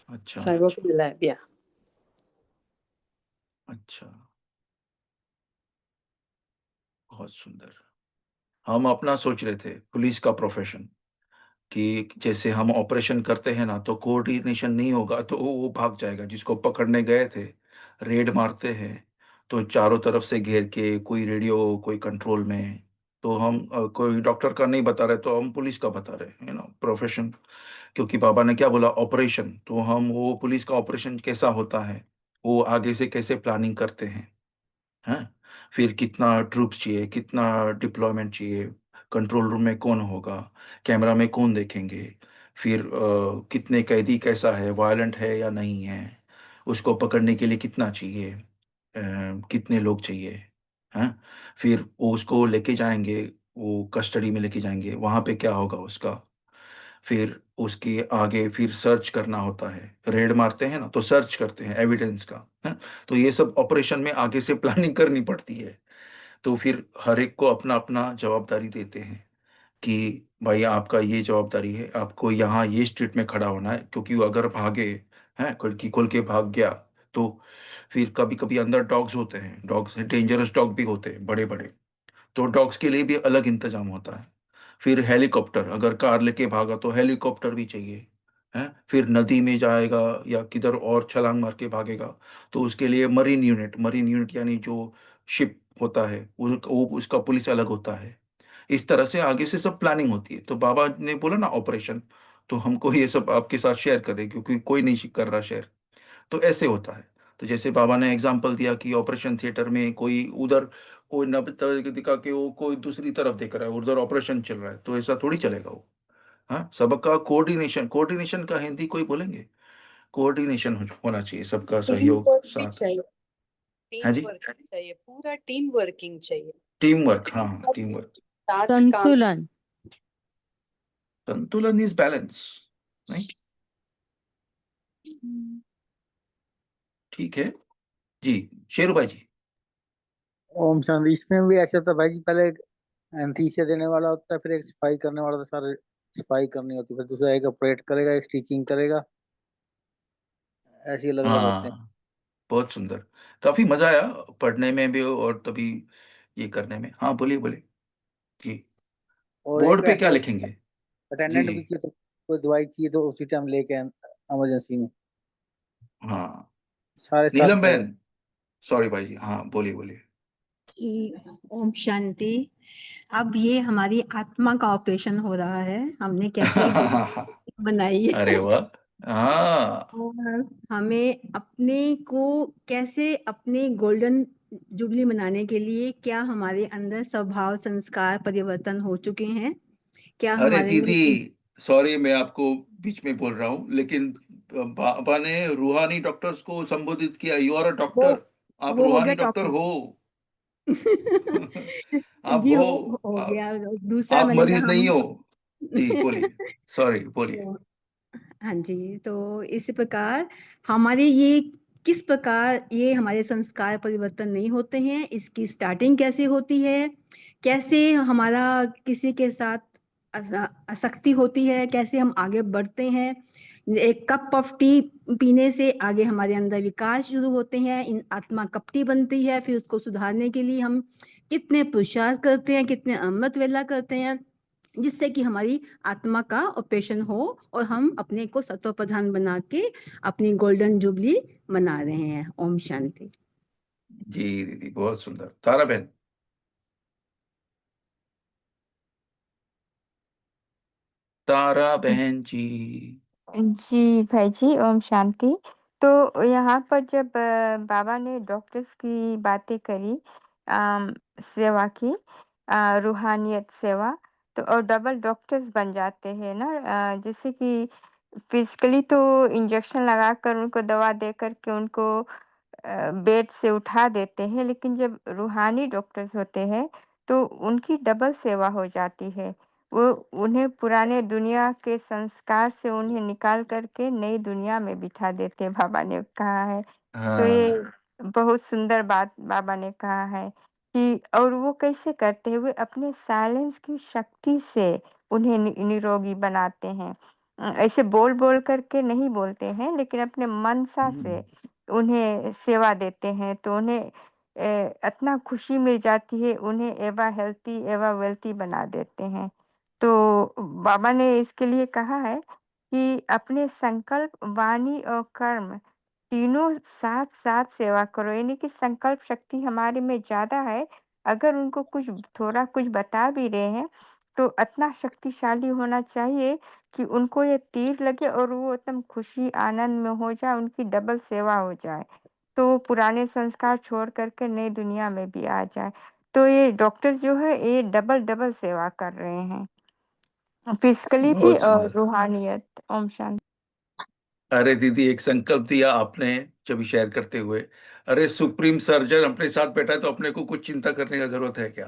अच्छा। So I work in the lab, yeah. अच्छा, बहुत सुंदर। हम अपना सोच रहे थे पुलिस का प्रोफेशन, कि जैसे हम ऑपरेशन करते हैं ना, तो कोऑर्डिनेशन नहीं होगा तो वो भाग जाएगा। जिसको पकड़ने गए थे, रेड मारते हैं, तो चारों तरफ से घेर के, कोई रेडियो, कोई कंट्रोल में। तो हम कोई डॉक्टर का नहीं बता रहे तो हम पुलिस का बता रहे, प्रोफेशन। क्योंकि बाबा ने क्या बोला, ऑपरेशन, तो हम वो पुलिस का ऑपरेशन कैसा होता है, वो आगे से कैसे प्लानिंग करते हैं। फिर कितना ट्रूप्स चाहिए, कितना डिप्लॉयमेंट चाहिए, कंट्रोल रूम में कौन होगा, कैमरा में कौन देखेंगे, फिर कितने कैदी, कैसा है, वायलेंट है या नहीं है, उसको पकड़ने के लिए कितना चाहिए, कितने लोग चाहिए। हैं। फिर वो उसको लेके जाएंगे, वो कस्टडी में लेके जाएंगे, वहां पे क्या होगा उसका। फिर उसके आगे फिर सर्च करना होता है, रेड मारते हैं ना तो सर्च करते हैं एविडेंस का, है। तो ये सब ऑपरेशन में आगे से प्लानिंग करनी पड़ती है। तो फिर हर एक को अपना अपना जवाबदारी देते हैं कि भाई आपका ये जवाबदारी है, आपको यहाँ ये स्ट्रीट में खड़ा होना है, क्योंकि वो अगर भागे, हैं, खिड़की खोल के भाग गया तो फिर कभी कभी अंदर डॉग्स होते हैं, डॉग्स डेंजरस डॉग भी होते हैं बड़े बड़े। तो डॉग्स के लिए भी अलग इंतजाम होता है। फिर हेलीकॉप्टर, अगर कार लेके भागा तो हेलीकॉप्टर भी चाहिए, है। फिर नदी में जाएगा या किधर और छलांग मार के भागेगा, तो उसके लिए मरीन यूनिट यानी जो शिप होता है, वो उसका पुलिस अलग होता है। इस तरह से आगे से सब प्लानिंग होती है। तो बाबा ने बोला ना ऑपरेशन, तो हमको ये सब आपके साथ शेयर कर रहे हैं, क्योंकि कोई नहीं कर रहा शेयर। तो ऐसे होता है। तो जैसे बाबा ने एग्जांपल दिया कि ऑपरेशन थिएटर में कोई उधर, कोई नब्बे दिखा के वो कोई दूसरी तरफ देख रहा है, उधर ऑपरेशन चल रहा है, तो ऐसा थोड़ी चलेगा वो। हाँ, सबका कोऑर्डिनेशन, कोऑर्डिनेशन का हिंदी कोई बोलेंगे? कोऑर्डिनेशन होना चाहिए, सबका टीम सहयोग वर्क भी साथ। चाहिए, है टीम जी। वर्किंग चाहिए, पूरा टीम वर्किंग चाहिए। टीम वर्क, हाँ हाँ, सब टीम वर्क। साथ काम। संतुलन। संतुलन इज बैलेंस, नहीं? ठीक है जी। शेरू भाई जी। ओम शांति। इसमें भी ऐसे होता है भाई जी, पहले एक एनेस्थीसिया देने वाला होता है, फिर एक सफाई करने वाला, तो सारे सफाई करनी होती है, फिर दूसरा एक ऑपरेट करेगा, एक स्टिचिंग करेगा, ऐसे अलग अलग होते हैं। हाँ, बहुत सुंदर। काफी मजा आया पढ़ने में भी और तभी ये करने में। हाँ, बोलिए बोलिए जी। और एक बोर्ड पे ऐसा क्या होता लिखेंगे? है, जी अटेंडेंट जी। भी चाहिए, तो कोई दवाई चाहिए तो उसी टाइम लेके इमरजेंसी में हाँ, सारे साथ नीलम खड़े। बहन, सॉरी भाई जी, हाँ बोलिए बोलिए। कि ओम शांति। अब ये हमारी आत्मा का ऑपरेशन हो रहा है, हमने कैसे गोली बनाई अरे है। वाह। हाँ। और हमें अपने को कैसे अपने गोल्डन जुबली मनाने के लिए क्या हमारे अंदर स्वभाव संस्कार परिवर्तन हो चुके हैं, क्या अरे हमारे दीदी, में सॉरी मैं आपको बीच में बोल रहा हूँ, लेकिन बाबा ने रूहानी डॉक्टर्स को संबोधित किया, यू आर अ वो डॉक्टर। आप वो हो गया रूहानी डॉक्टर टॉपिक। हो। आप जी हो। हो आप, गया। दूसरा आप मैंने मरीज कहा नहीं हम हो। जी बोलिए। सॉरी, बोलिए। तो हाँ जी, तो इस प्रकार हमारे ये किस प्रकार ये हमारे संस्कार परिवर्तन नहीं होते हैं, इसकी स्टार्टिंग कैसे होती है, कैसे हमारा किसी के साथ आसक्ति होती है, कैसे हम आगे बढ़ते हैं। एक कप ऑफ टी पीने से आगे हमारे अंदर विकास शुरू होते हैं, इन आत्मा कपटी बनती है, फिर उसको सुधारने के लिए हम कितने पुरुषार्थ करते हैं, कितने अमृत वेला करते हैं, जिससे कि हमारी आत्मा का ऑपरेशन हो और हम अपने को सत्व प्रधान बना के अपनी गोल्डन जुबली मना रहे हैं। ओम शांति। जी दीदी, बहुत सुंदर। तारा बहन। तारा बहन जी। जी भाई जी, ओम शांति। तो यहाँ पर जब बाबा ने डॉक्टर्स की बातें करी, अम, सेवा की, रूहानियत सेवा, तो और डबल डॉक्टर्स बन जाते हैं ना, जैसे कि फिजिकली तो इंजेक्शन लगाकर उनको दवा दे करके उनको बेड से उठा देते हैं, लेकिन जब रूहानी डॉक्टर्स होते हैं तो उनकी डबल सेवा हो जाती है। वो उन्हें पुराने दुनिया के संस्कार से उन्हें निकाल करके नई दुनिया में बिठा देते हैं, बाबा ने कहा है। तो ये हाँ बहुत सुंदर बात बाबा ने कहा है कि और वो कैसे करते हैं, वे अपने साइलेंस की शक्ति से उन्हें निरोगी बनाते हैं। ऐसे बोल बोल करके नहीं बोलते हैं, लेकिन अपने मनसा से उन्हें सेवा देते हैं, तो उन्हें इतना खुशी मिल जाती है, उन्हें एवा हेल्थी एवा वेल्थी बना देते हैं। तो बाबा ने इसके लिए कहा है कि अपने संकल्प, वाणी और कर्म तीनों साथ-साथ सेवा करो, यानी कि संकल्प शक्ति हमारे में ज़्यादा है। अगर उनको थोड़ा कुछ बता भी रहे हैं, तो इतना शक्तिशाली होना चाहिए कि उनको ये तीर लगे और वो एकदम खुशी आनंद में हो जाए, उनकी डबल सेवा हो जाए। तो वो पुराने संस्कार छोड़ कर के नई दुनिया में भी आ जाए। तो ये डॉक्टर्स जो है ये डबल-डबल सेवा कर रहे हैं, फिज़िकली भी बहुत और सुंदर। रूहानियत। ओम शांति। अरे दीदी, एक संकल्प दिया आपने जब शेयर करते हुए। अरे सुप्रीम सर्जन अपने साथ बैठा है तो अपने को कुछ चिंता करने का जरूरत है क्या?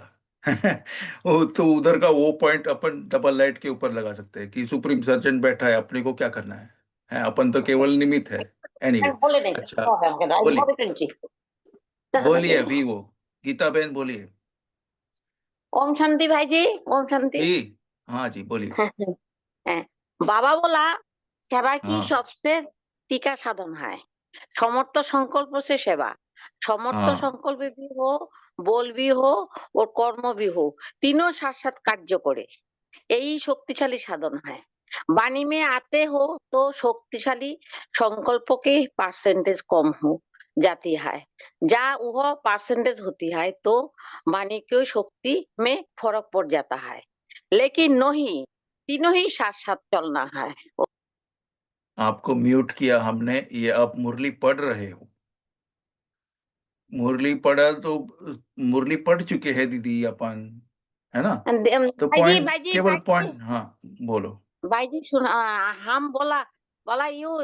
वो तो उधर का वो पॉइंट अपन डबल लाइट के ऊपर लगा सकते हैं कि सुप्रीम सर्जन बैठा है, अपने को क्या करना है अपन तो केवल निमित्त है। एनीवे, बोले नहीं अच्छा, बोलिए इम्पोर्टेंट चीज। बोलिए अभी वो गीता बहन बोलिए ओम शांति भाई जी, ओम शांति। जी। हाँ जी, बोलिए। হ্যাঁ, বাবা বলা সেবা কি हाँ সবচেয়ে टीका साधन है। समर्थ संकल्प से सेवा, समर्थ हाँ संकल्प भी हो, बोल भी हो और कर्म भी हो, तीनों साथ साथ कार्य करे, यही शक्तिशाली साधन है। वाणी में आते हो तो शक्तिशाली संकल्प के परसेंटेज कम हो जाती है, जा वह परसेंटेज होती है तो वाणी की शक्ति में फर्क पड़ जाता है। लेकिन नहीं, तीनों ही साथ साथ चलना है। आपको म्यूट किया हमने, ये आप मुरली पढ़ रहे हो। मुरली पढ़ा तो मुरली पढ़ चुके हैं दीदी अपन, है ना? तो भाई जी, पॉइंट, भाई जी, केवल भाई जी, पॉइंट, हाँ बोलो। भाई जी सुना, हम बोला बोला यू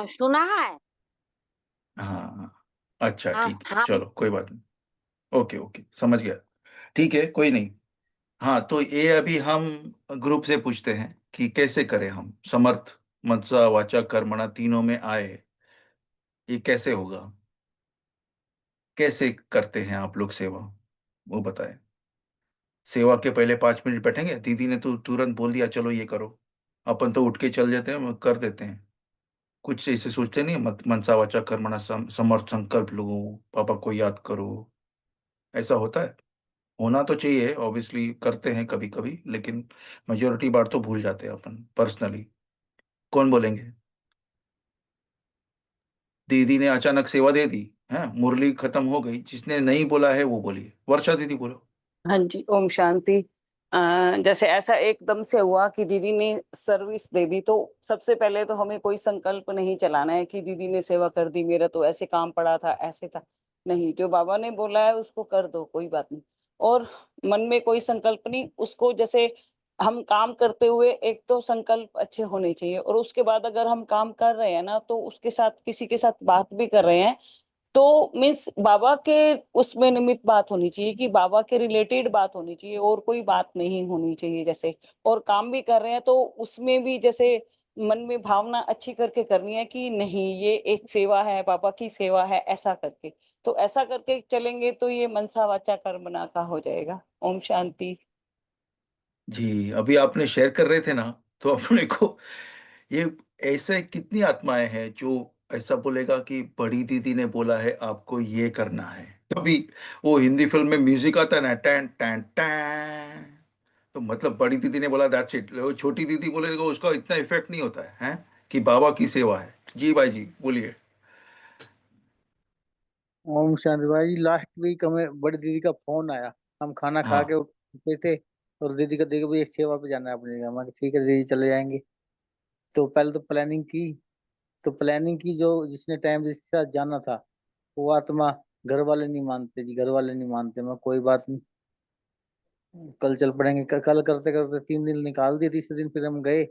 सुना है। हाँ हाँ, अच्छा ठीक है, हम चलो कोई बात नहीं। ओके ओके, समझ गया। ठीक है, कोई नहीं। हाँ, तो ये अभी हम ग्रुप से पूछते हैं कि कैसे करें हम समर्थ मनसा वाचा कर्मणा तीनों में आए, ये कैसे होगा? कैसे करते हैं आप लोग सेवा, वो बताएं। सेवा के पहले 5 मिनट बैठेंगे, दीदी ने तो तुरंत बोल दिया चलो ये करो, अपन तो उठ के चल जाते हैं, कर देते हैं। कुछ ऐसे सोचते नहीं, मत मनसा वाचा कर्मणा समर्थ संकल्प लो, पापा को याद करो, ऐसा होता है? होना तो चाहिए, ऑब्वियसली करते हैं कभी कभी, लेकिन मेजोरिटी बार तो भूल जाते हैं अपन पर्सनली। कौन बोलेंगे? दीदी ने अचानक सेवा दे दी है, मुरली खत्म हो गई, जिसने नहीं बोला है वो बोलिए। वर्षा दीदी बोलो। हाँ जी, ओम शांति। जैसे ऐसा एकदम से हुआ कि दीदी ने सर्विस दे दी, तो सबसे पहले तो हमें कोई संकल्प नहीं चलाना है कि दीदी ने सेवा कर दी, मेरा तो ऐसे काम पड़ा था, ऐसे था। नहीं, जो बाबा ने बोला है उसको कर दो, कोई बात नहीं। और मन में कोई संकल्प नहीं, उसको जैसे हम काम करते हुए एक तो संकल्प अच्छे होने चाहिए, और उसके बाद अगर हम काम कर रहे हैं ना, तो उसके साथ किसी के साथ बात भी कर रहे हैं, तो मीन्स बाबा के उसमें निमित्त बात होनी चाहिए, कि बाबा के रिलेटेड बात होनी चाहिए, और कोई बात नहीं होनी चाहिए जैसे। और काम भी कर रहे हैं तो उसमें भी जैसे मन में भावना अच्छी करके करनी है कि नहीं, ये एक सेवा है, बाबा की सेवा है, ऐसा करके। तो ऐसा करके चलेंगे तो ये मनसा वाचा कर्मणा का हो जाएगा। ओम शांति। जी, अभी आपने शेयर कर रहे थे ना, तो अपने को ये ऐसे कितनी आत्माएं हैं जो ऐसा बोलेगा कि बड़ी दीदी ने बोला है आपको ये करना है, तभी वो हिंदी फिल्म में म्यूजिक आता है ना, टैन टैन टैन, तो मतलब बड़ी दीदी ने बोला दैट्स इट। वो छोटी दीदी बोले तो उसका इतना इफेक्ट नहीं होता है, हैं? कि बाबा की सेवा है। जी भाई जी बोलिए। ओम शांति भाई, लास्ट वीक हमें बड़ी दीदी का फोन आया। हम खाना खा के हाँ उठे थे, और दीदी का देखो भाई एक सेवा पे जाना है अपने जगह। मैं कहा, ठीक है दीदी चले जाएंगे। तो पहले तो प्लानिंग की। तो प्लानिंग की, जो जिसने टाइम जिसके साथ जाना था वो आत्मा, घर वाले नहीं मानते जी, घर वाले नहीं मानते। मैं कोई बात नहीं, कल चल पड़ेंगे। कल करते करते 3 दिन निकाल दिए। तीसरे दिन फिर हम गए।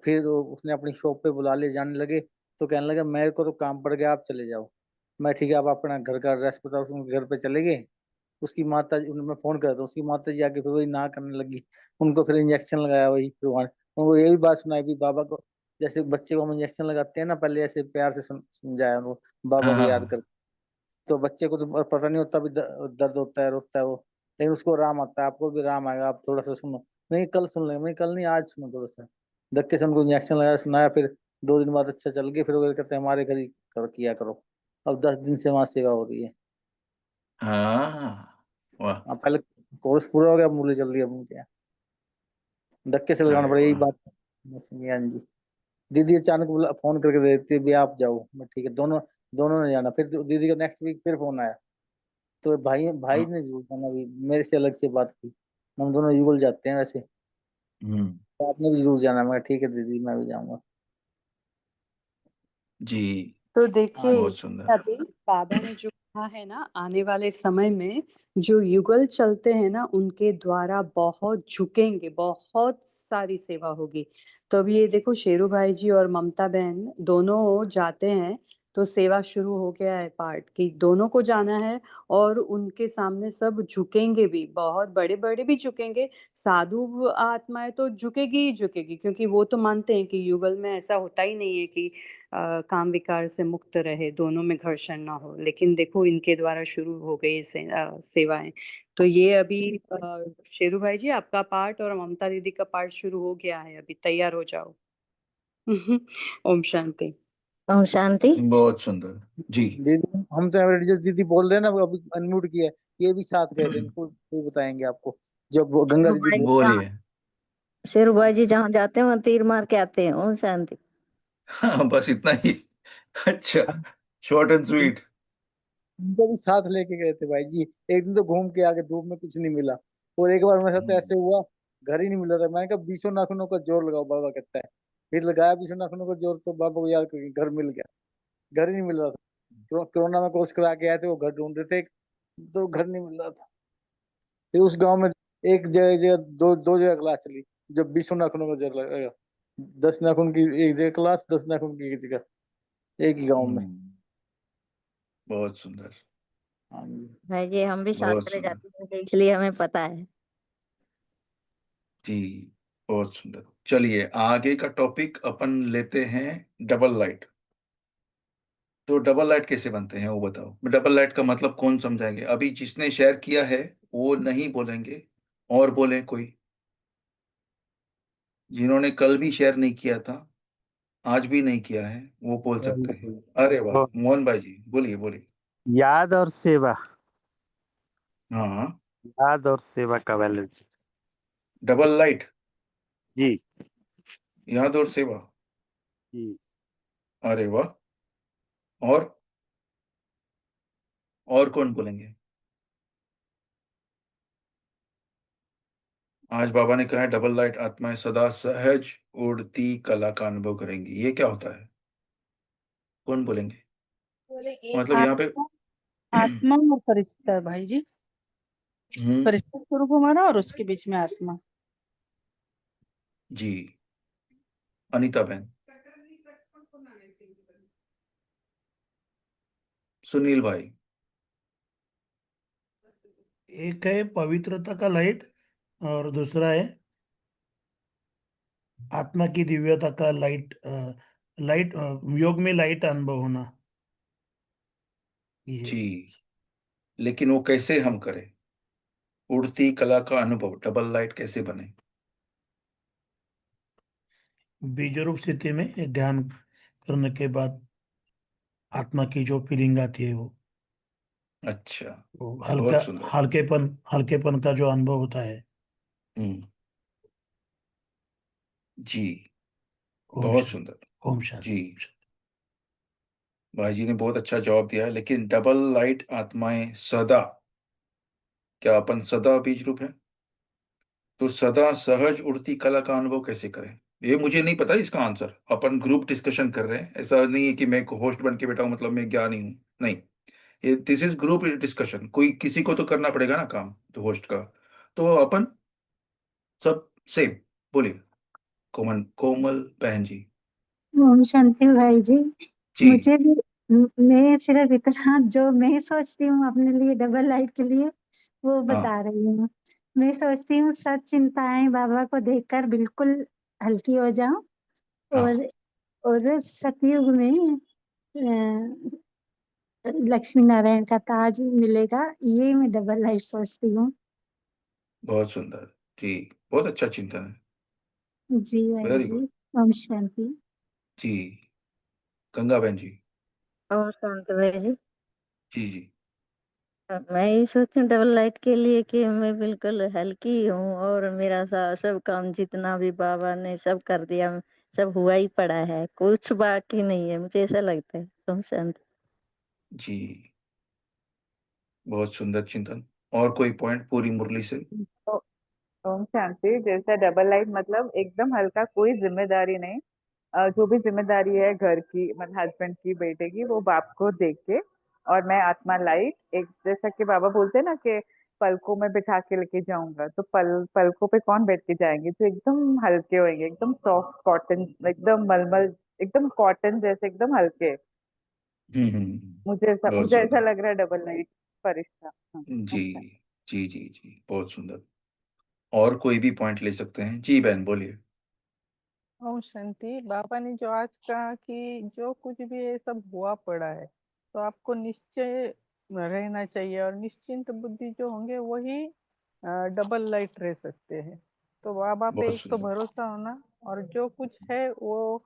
फिर उसने अपनी शॉप पे बुला ले जाने लगे। तो कहने लगा मेरे को तो काम पड़ गया, आप चले जाओ। मैं ठीक है, आप अपना घर का एड्रेस बताओ। उसके घर पे चले गए। उसकी माता जी, मैं फोन कर था, उसकी माता जी आके फिर वही ना करने लगी। उनको फिर इंजेक्शन लगाया वही, फिर वहां उनको यही बात सुनाई भी बाबा को, जैसे बच्चे को हम इंजेक्शन लगाते हैं ना, पहले ऐसे प्यार से समझाया उनको, बाबा हाँ को याद कर। हाँ तो बच्चे को तो पता नहीं होता भी दर्द होता है, रोता है वो। लेकिन उसको आराम आता है, आपको भी आराम आएगा, आप थोड़ा सा सुनो। नहीं कल सुन लेंगे, नहीं कल नहीं, आज सुनो थोड़ा सा। धक्के से उनको इंजेक्शन लगाया, सुनाया। फिर 2 दिन बाद अच्छा चल गए। फिर वो कहते हैं हमारे घर ही किया करो। अब 10 दिन से वहां सेवा हो रही है। हाँ, वाह। हाँ, पहले कोर्स पूरा हो गया, अब मूल्य चल रही है अब मुझे। धक्के से लगाना अरे पड़ेगा, यही वाह। बात। बस, हाँ जी। दीदी अचानक फोन करके दे देती है भी आप जाओ, मैं ठीक है, दोनों दोनों ने जाना। फिर दीदी का नेक्स्ट वीक फिर फोन आया, तो भाई भाई हाँ। ने जरूर जाना, भी मेरे से अलग से बात की, हम दोनों युगल जाते हैं वैसे, हम्म। तो आपने भी जरूर जाना। मैं ठीक है दीदी, मैं भी जाऊंगा। जी। तो हाँ देखिए बहुत सुंदर। अभी बाबा ने जो कहा है ना, आने वाले समय में जो युगल चलते हैं ना, उनके द्वारा बहुत झुकेंगे, बहुत सारी सेवा होगी। तो अभी ये देखो, शेरू भाई जी और ममता बहन दोनों जाते हैं, तो सेवा शुरू हो गया है पार्ट कि दोनों को जाना है। और उनके सामने सब झुकेंगे भी, बहुत बड़े बड़े भी झुकेंगे। साधु आत्माएं तो झुकेगी ही झुकेगी, क्योंकि वो तो मानते हैं कि युगल में ऐसा होता ही नहीं है कि काम विकार से मुक्त रहे, दोनों में घर्षण ना हो। लेकिन देखो इनके द्वारा शुरू हो गई सेवाएं। तो ये अभी शेरू भाई जी आपका पार्ट और ममता दीदी का पार्ट शुरू हो गया है, अभी तैयार हो जाओ। ओम शांति। ओम शांति। बहुत सुंदर। जी। दीदी, हम तो एवरेज दीदी बोल रहे हैं ना, वो अभी अनम्यूट किया है, ये भी साथ गए थे, इनको भी बताएंगे आपको, जब वो गंगा शेरू दीदी भाई बोल। जी जहाँ बोलिए। शेरू भाई जी जहाँ जाते हैं वहाँ तीर मार के आते हैं। ओम शांति। हाँ, बस इतना ही। अच्छा। Short and sweet. उनको भी साथ लेके गए थे भाई जी। एक दिन तो घूम के आके धूप में कुछ नहीं मिला, और एक बार मेरे साथ ऐसे हुआ, घर ही नहीं मिला था। मैंने कहा बीसों नाखूनों का जोर लगाओ, बाबा कहता है। फिर लगाया बीसों नाखूनों का जोर, तो बाबा को याद करके घर मिल गया। घर ही नहीं मिल रहा था। कोरोना में कोर्स करा के आए थे, वो घर ढूंढ रहे थे, तो घर नहीं मिल रहा था। फिर उस गांव में एक जगह जगह दो जगह क्लास चली, जब बीसों नाखूनों का जोर लगा। 10 नाखून की एक जगह क्लास, 10 नाखून की एक जगह, एक ही गाँव में। बहुत सुंदर। हाँ जी। भाई जी हम भी साथ बहुत चले सुंदर। जाते हैं, इसलिए हमें पता है। जी। बहुत सुंदर। चलिए आगे का टॉपिक अपन लेते हैं, डबल लाइट। तो डबल लाइट कैसे बनते हैं वो बताओ। डबल लाइट का मतलब कौन समझाएंगे? अभी जिसने शेयर किया है वो नहीं बोलेंगे, और बोले कोई। जिन्होंने कल भी शेयर नहीं किया था, आज भी नहीं किया है, वो बोल सकते हैं। अरे वाह, तो मोहन भाई जी बोलिए बोलिए। याद और सेवा, हाँ। याद और सेवा का बैलेंस। Double light. जी याद और सेवा। जी। अरे वाह। और कौन बोलेंगे? आज बाबा ने कहा है डबल लाइट आत्माएं सदा सहज उड़ती कला का अनुभव करेंगी। ये क्या होता है? कौन बोलेंगे? मतलब यहाँ पे। आत्मा आत्मा और फरिश्ता भाई जी। हम्म। फरिश्ता स्वरूप हमारा और उसके बीच में आत्मा। जी। अनीता बहन। सुनील भाई। एक है पवित्रता का लाइट, और दूसरा है आत्मा की दिव्यता का लाइट। लाइट योग में लाइट अनुभव होना। ये जी। लेकिन वो कैसे हम करें? उड़ती कला का अनुभव डबल लाइट कैसे बने? बीज रूप स्थिति में ध्यान करने के बाद आत्मा की जो फीलिंग आती है अच्छा। वो हल्का बहुत सुंदर। हल्केपन का जो अनुभव होता है। हम्म। जी। ओम बहुत शांति। सुंदर। ओम जी। शांति। भाई जी ने बहुत अच्छा जवाब दिया है, लेकिन डबल लाइट आत्माएं सदा, क्या अपन सदा बीज रूप है? तो सदा सहज उड़ती कला का अनुभव कैसे करें? ये मुझे नहीं पता इसका आंसर। अपन ग्रुप डिस्कशन कर रहे हैं, ऐसा नहीं है कि मैं होस्ट बन के बैठा हूं मतलब मैं ज्ञानी हूं। नहीं, ये दिस इज ग्रुप डिस्कशन। कोई किसी को तो करना पड़ेगा ना काम, तो होस्ट का। तो अपन सब सेम। बोलिए। कोमल कोमल बहन जी। ओम शांति भाई जी। जी। मुझे भी मैं सिर्फ इतना जो मैं सोचती हूँ अपने लिए डबल लाइट के लिए वो हाँ। बता रही हूँ। मैं सोचती हूँ सब चिंताएं बाबा को देखकर बिल्कुल हल्की हो जाऊं, और हाँ। और सतयुग में लक्ष्मी नारायण का ताज मिलेगा, ये मैं डबल लाइट सोचती हूँ। बहुत सुंदर। जी। बहुत अच्छा चिंतन है। जी भाई वेरी जी। गुड। ओम शांति। जी। गंगा बहन जी। ओम शांति भाई जी। जी जी। मैं ये सोचती हूँ डबल लाइट के लिए कि मैं बिल्कुल हल्की हूँ, और मेरा सब काम जितना भी बाबा ने सब कर दिया, सब हुआ ही पड़ा है, कुछ बाकी नहीं है, मुझे ऐसा लगता है। ओम शांति। जी, बहुत सुंदर चिंतन। और कोई पॉइंट पूरी मुरली से? ओ- ओम शांति। जैसा डबल लाइफ मतलब एकदम हल्का, कोई जिम्मेदारी नहीं। जो भी जिम्मेदारी है घर की, मतलब हस्बैंड की, बेटे की, वो बाप को देख के। और मैं आत्मा लाइट, एक जैसा कि बाबा बोलते हैं ना कि पलकों में बिठा के लेके जाऊंगा, तो पलकों पे कौन बैठ के जाएंगे, जो एकदम हल्के होंगे, एकदम सॉफ्ट कॉटन, एकदम मलमल, एकदम कॉटन जैसे एकदम हल्के। बहुत मुझे ऐसा सुंदर। लग रहा है डबल लाइट फरिश्ता। हाँ, जी ओम शांति। जी जी जी, बहुत सुंदर। और कोई भी पॉइंट ले सकते हैं जी, बहन बोलिए। ओम शांति। बाबा ने जो आज कहा कि जो कुछ भी ये सब हुआ पड़ा है, तो आपको निश्चय रहना चाहिए, और निश्चिंत बुद्धि जो होंगे वही डबल लाइट रह सकते हैं। तो बाबा पे बहुत एक तो सुंदर। भरोसा होना, और जो कुछ है वो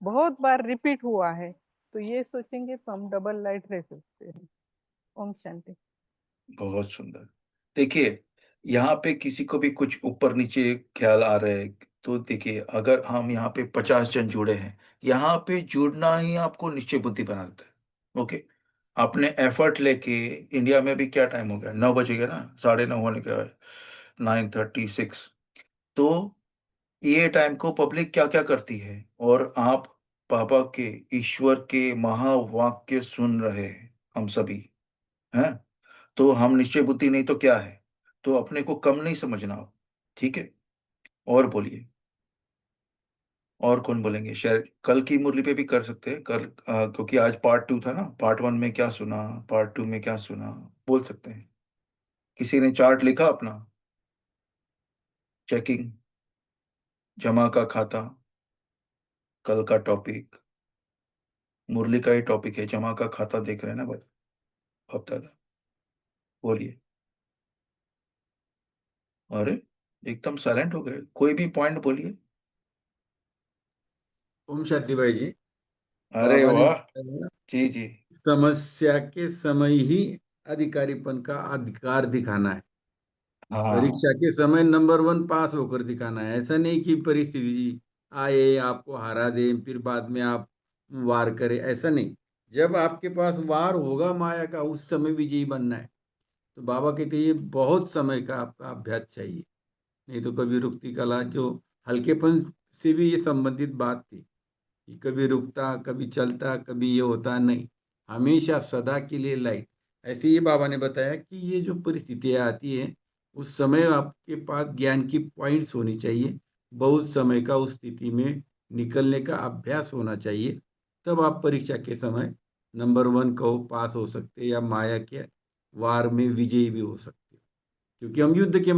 बहुत बार रिपीट हुआ है, तो ये सोचेंगे तो हम डबल लाइट रह सकते हैं। ओम शांति। बहुत सुंदर। देखिए, यहाँ पे किसी को भी कुछ ऊपर नीचे ख्याल आ रहे हैं, तो देखिए, अगर हम यहाँ पे 50 जन जुड़े हैं, यहाँ पे जुड़ना ही आपको निश्चय बुद्धि बना देता है। ओके, आपने एफर्ट लेके, इंडिया में भी क्या टाइम हो गया, 9 बजेगा ना, 9:30 होने का है, 9:36। तो ये टाइम को पब्लिक क्या क्या करती है, और आप बाबा के, ईश्वर के महावाक्य सुन रहे हैं, हम सभी हैं। तो हम निश्चय बुद्धि नहीं तो क्या है, तो अपने को कम नहीं समझना आप, ठीक है। और बोलिए, और कौन बोलेंगे? शायद कल की मुरली पे भी कर सकते हैं, कल क्योंकि आज पार्ट 2 था ना, पार्ट 1 में क्या सुना, पार्ट 2 में क्या सुना, बोल सकते हैं। किसी ने चार्ट लिखा अपना? चेकिंग, जमा का खाता, कल का टॉपिक, मुरली का ही टॉपिक है, जमा का खाता देख रहे हैं ना भाई, हफ्ता था। बोलिए। अरे, एकदम साइलेंट हो गए, कोई भी पॉइंट बोलिए। ओम शांति भाई जी। अरे बाबा ने वाह। बताया, जी जी। समस्या के समय ही अधिकारीपन का अधिकार दिखाना है। हाँ। परीक्षा के समय नंबर 1 पास होकर दिखाना है। ऐसा नहीं कि परिस्थिति आए आपको हरा दे फिर बाद में आप वार करें, ऐसा नहीं। जब आपके पास वार होगा माया का, उस समय विजयी बनना है। तो बाबा कहते ये बहुत समय का आपका अभ्यास चाहिए, नहीं तो कभी रुकती कला, जो हल्केपन से भी ये संबंधित बात थी कि कभी रुकता, कभी चलता, कभी ये होता नहीं, हमेशा सदा के लिए लाइट। ऐसे ही बाबा ने बताया कि ये जो परिस्थितियाँ आती है, उस समय आपके पास ज्ञान की पॉइंट्स होनी चाहिए, बहुत समय का उस स्थिति में निकलने का अभ्यास होना चाहिए। तब आप परीक्षा के समय नंबर 1 को पास हो सकते, या माया के वार में विजयी भी हो सकते। क्योंकि हम युद्ध के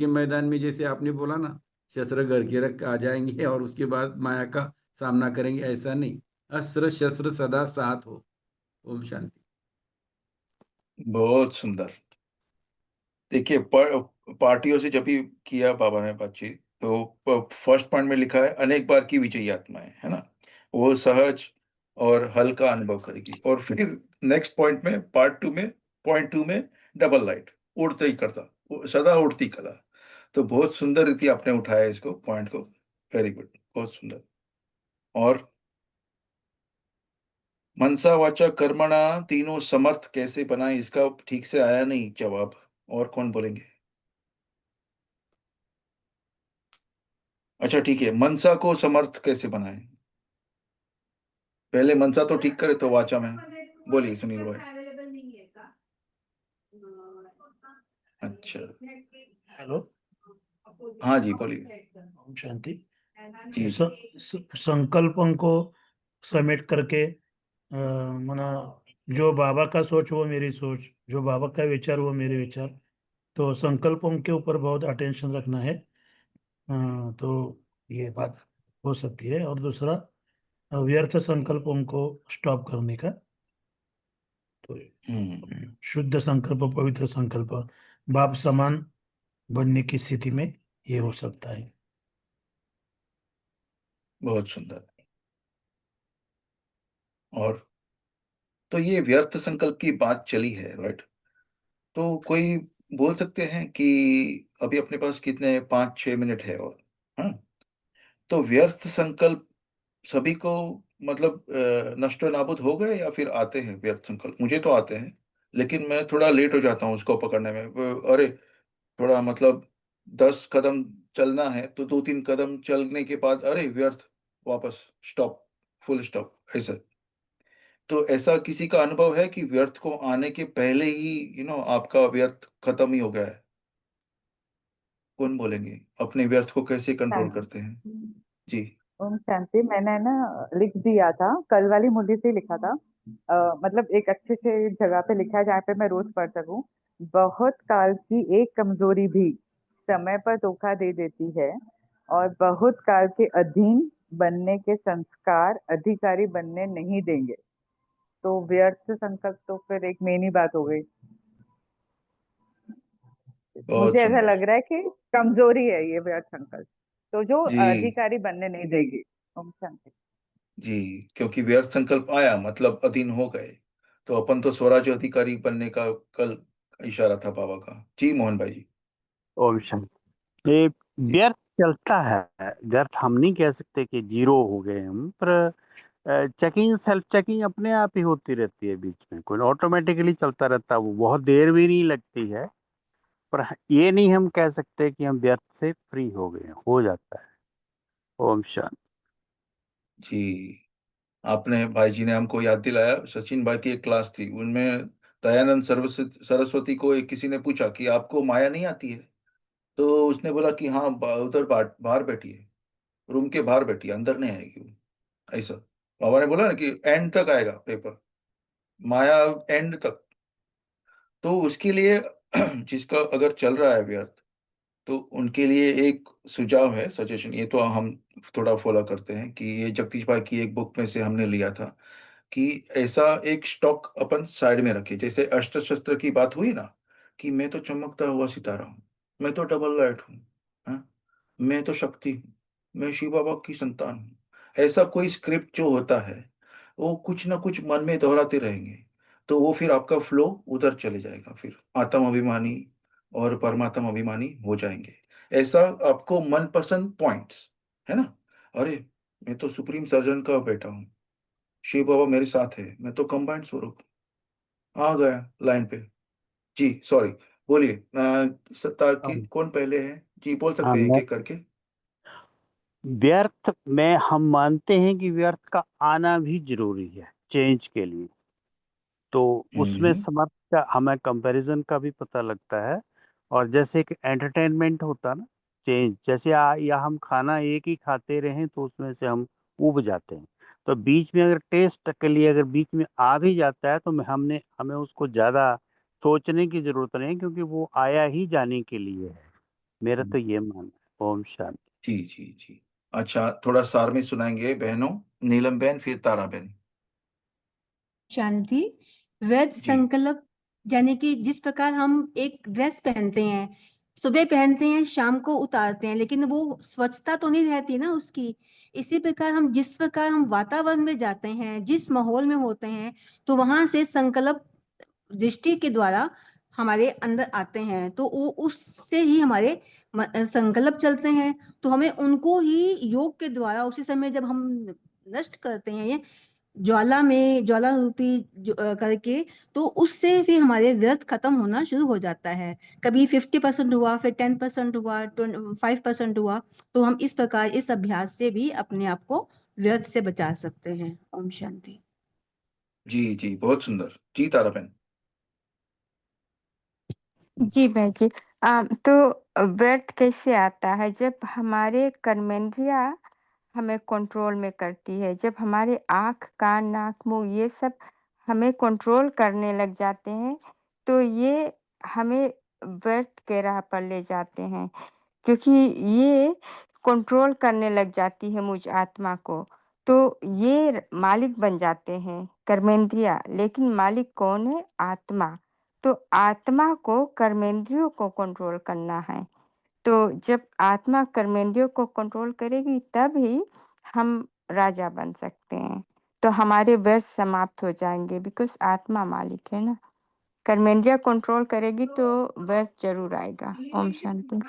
मैदान में जैसे आपने बोला ना, शस्त्र घर के रख आ जाएंगे और उसके बाद माया का सामना करेंगे, ऐसा नहीं। अस्त्र शस्त्र सदा साथ हो। ओम शांति। बहुत सुंदर। देखिए, पार्टियों से जब भी किया बाबा ने बातचीत, तो फर्स्ट पॉइंट में लिखा है अनेक बार की विजयी आत्माएं, है ना, वो सहज और हल्का अनुभव करेगी। और फिर नेक्स्ट पॉइंट में, पार्ट 2 में, पॉइंट 2 में, डबल लाइट, उड़ते ही करता, सदा उड़ती कला। तो बहुत सुंदर रीति आपने उठाया इसको, पॉइंट को। वेरी गुड, बहुत सुंदर। और मनसा वाचा कर्मणा तीनों समर्थ कैसे बनाए, इसका ठीक से आया नहीं जवाब। और कौन बोलेंगे? अच्छा ठीक है, मनसा को समर्थ कैसे बनाए? पहले मनसा तो ठीक करे तो वाचा में। बोलिए सुनील भाई। अच्छा। हेलो। हाँ जी, बोलिए। ओम शांति। जी स, जी। संकल्पों को समेट करके मना, जो बाबा का सोच वो मेरी सोच, जो बाबा का विचार वो मेरे विचार। तो संकल्पों के ऊपर बहुत अटेंशन रखना है। तो ये बात हो सकती है। और दूसरा, व्यर्थ संकल्पों को स्टॉप करने का। तो शुद्ध संकल्प, पवित्र संकल्प, बाप समान बनने की स्थिति में ये हो सकता है। बहुत सुंदर। और तो ये व्यर्थ संकल्प की बात चली है, राइट? तो कोई बोल सकते हैं कि अभी अपने पास कितने, 5-6 मिनट है और, हाँ, तो व्यर्थ संकल्प सभी को मतलब नष्ट नाबूद हो गए या फिर आते हैं व्यर्थ संकल्प? मुझे तो आते हैं, लेकिन मैं थोड़ा लेट हो जाता हूँ उसको पकड़ने में। अरे थोड़ा मतलब 10 कदम चलना है तो 2-3 कदम चलने के बाद अरे व्यर्थ, वापस स्टॉप, फुल स्टॉप ऐसा। तो ऐसा किसी का अनुभव है कि व्यर्थ को आने के पहले ही आपका व्यर्थ खत्म ही हो गया है? कौन बोलेंगे अपने व्यर्थ को कैसे कंट्रोल करते हैं? शांति। जी। ओम शांति। मैंने ना लिख दिया था, कल वाली मुरली से लिखा था। मतलब एक अच्छे से जगह पे लिखा है जहाँ पे मैं रोज पढ़ सकूं। बहुत काल की एक कमजोरी भी समय पर धोखा दे देती है, और बहुत काल के अधीन बनने के संस्कार अधिकारी बनने नहीं देंगे। तो व्यर्थ संकल्प तो फिर एक मेन ही बात हो गई। बहुत मुझे ऐसा सुंदर। लग रहा है कि कमजोरी है ये व्यर्थ संकल्प, तो जो जी, अधिकारी बनने नहीं देगी। ओम शांति। जी, क्योंकि व्यर्थ संकल्प आया मतलब अधीन हो गए। तो अपन तो स्वराज्य अधिकारी बनने का कल इशारा था बाबा का। जी मोहन भाई जी। ओम शांति। ये जी। व्यर्थ चलता है, व्यर्थ हम नहीं कह सकते कि जीरो हो गए हम, पर चेकिंग, सेल्फ चेकिंग अपने आप ही होती रहती है बीच में, कोई ऑटोमेटिकली चलता रहता है, वो बहुत देर भी नहीं लगती है। पर ये नहीं हम कह सकते कि हम व्यर्थ से फ्री हो गए, हो जाता है। ओम शांति। जी, आपने भाई जी ने हमको याद दिलाया, सचिन भाई की एक क्लास थी, उनमें दयानंद सरस्वती सरस्वती को एक किसी ने पूछा कि आपको माया नहीं आती है? तो उसने बोला कि हाँ, उधर बाहर बैठी है, रूम के बाहर बैठी है, अंदर नहीं आएगी वो, ऐसा। बाबा ने बोला ना कि एंड तक आएगा पेपर, माया एंड तक। तो उसके लिए जिसका अगर चल रहा है व्यर्थ, तो उनके लिए एक सुझाव है, सजेशन, ये तो हम थोड़ा फॉलो करते हैं कि ये जगदीश भाई की एक बुक में से हमने लिया था कि ऐसा एक स्टॉक अपन साइड में रखे, जैसे अस्त्र शस्त्र की बात हुई ना, कि मैं तो चमकता हुआ सितारा हूँ, मैं तो डबल लाइट हूँ, हाँ? मैं तो शक्ति हूँ, मैं शिव बाबा की संतान हूँ। ऐसा कोई स्क्रिप्ट जो होता है, वो कुछ ना कुछ मन में दोहराते रहेंगे, तो वो फिर आपका फ्लो उधर चले जाएगा, फिर आत्म अभिमानी और परमात्म अभिमानी हो जाएंगे। ऐसा आपको मनपसंद पॉइंट्स, है ना? अरे मैं तो सुप्रीम सर्जन का बेटा हूँ, शिव बाबा मेरे साथ है, मैं तो कंबाइंड स्वरूप हूँ। आ गया लाइन पे। जी सॉरी, बोलिए। सत्ता की हम कौन पहले है? जी बोल सकते हैं एक हम एक करके। व्यर्थ में हम मानते हैं कि व्यर्थ का आना भी जरूरी है चेंज के लिए। तो उसमें हम्म। समर्थ का हमें कंपैरिजन का भी पता लगता है। और जैसे कि एंटरटेनमेंट होता ना, चेंज, जैसे या हम खाना एक ही खाते रहें तो उसमें से हम उब जाते हैं। तो बीच में अगर टेस्ट के लिए अगर बीच में आ भी जाता है तो हमें उसको ज्यादा सोचने की जरूरत नहीं है, क्योंकि वो आया ही जाने के लिए है। मेरा तो ये मानना है। ओम शांति। जी, जी, जी। अच्छा, थोड़ा सार में सुनाएंगे बहनों, नीलम बहन फिर तारा बहन। शांति। वैध जी। संकल्प यानी कि जिस प्रकार हम एक ड्रेस पहनते हैं, सुबह पहनते हैं, शाम को उतारते हैं, लेकिन वो स्वच्छता तो नहीं रहती ना उसकी। इसी प्रकार हम जिस प्रकार हम वातावरण में जाते हैं, जिस माहौल में होते हैं, तो वहां से संकल्प दृष्टि के द्वारा हमारे अंदर आते हैं, तो वो उससे ही हमारे संकल्प चलते हैं। तो हमें उनको ही योग के द्वारा उसी समय जब हम नष्ट करते हैं, ज्वाला में ज्वाला रूपी करके, तो उससे फिर हमारे व्यर्थ खत्म होना शुरू हो जाता है। कभी 50% हुआ, फिर 10% हुआ, 5% हुआ। तो हम इस प्रकार इस अभ्यास से भी अपने आप को व्यर्थ से बचा सकते हैं। ओम शांति। जी, जी, बहुत सुंदर। जी तारा बहन। जी भाई जी। तो व्यर्थ कैसे आता है? जब हमारे कर्मेंद्रिया हमें कंट्रोल में करती है, जब हमारे आँख, कान, नाक, मुँह ये सब हमें कंट्रोल करने लग जाते हैं, तो ये हमें व्यर्थ के राह पर ले जाते हैं। क्योंकि ये कंट्रोल करने लग जाती है मुझ आत्मा को, तो ये मालिक बन जाते हैं कर्मेंद्रिया, लेकिन मालिक कौन है? आत्मा। तो आत्मा को कर्मेंद्रियों को कंट्रोल करना है। तो जब आत्मा कर्मेंद्रियों को कंट्रोल करेगी तब ही हम राजा बन सकते हैं। तो हमारे व्यर्थ समाप्त हो जाएंगे, बिकॉज आत्मा मालिक है ना। कर्मेंद्रिया कंट्रोल करेगी तो व्यर्थ जरूर आएगा। ओम शांति।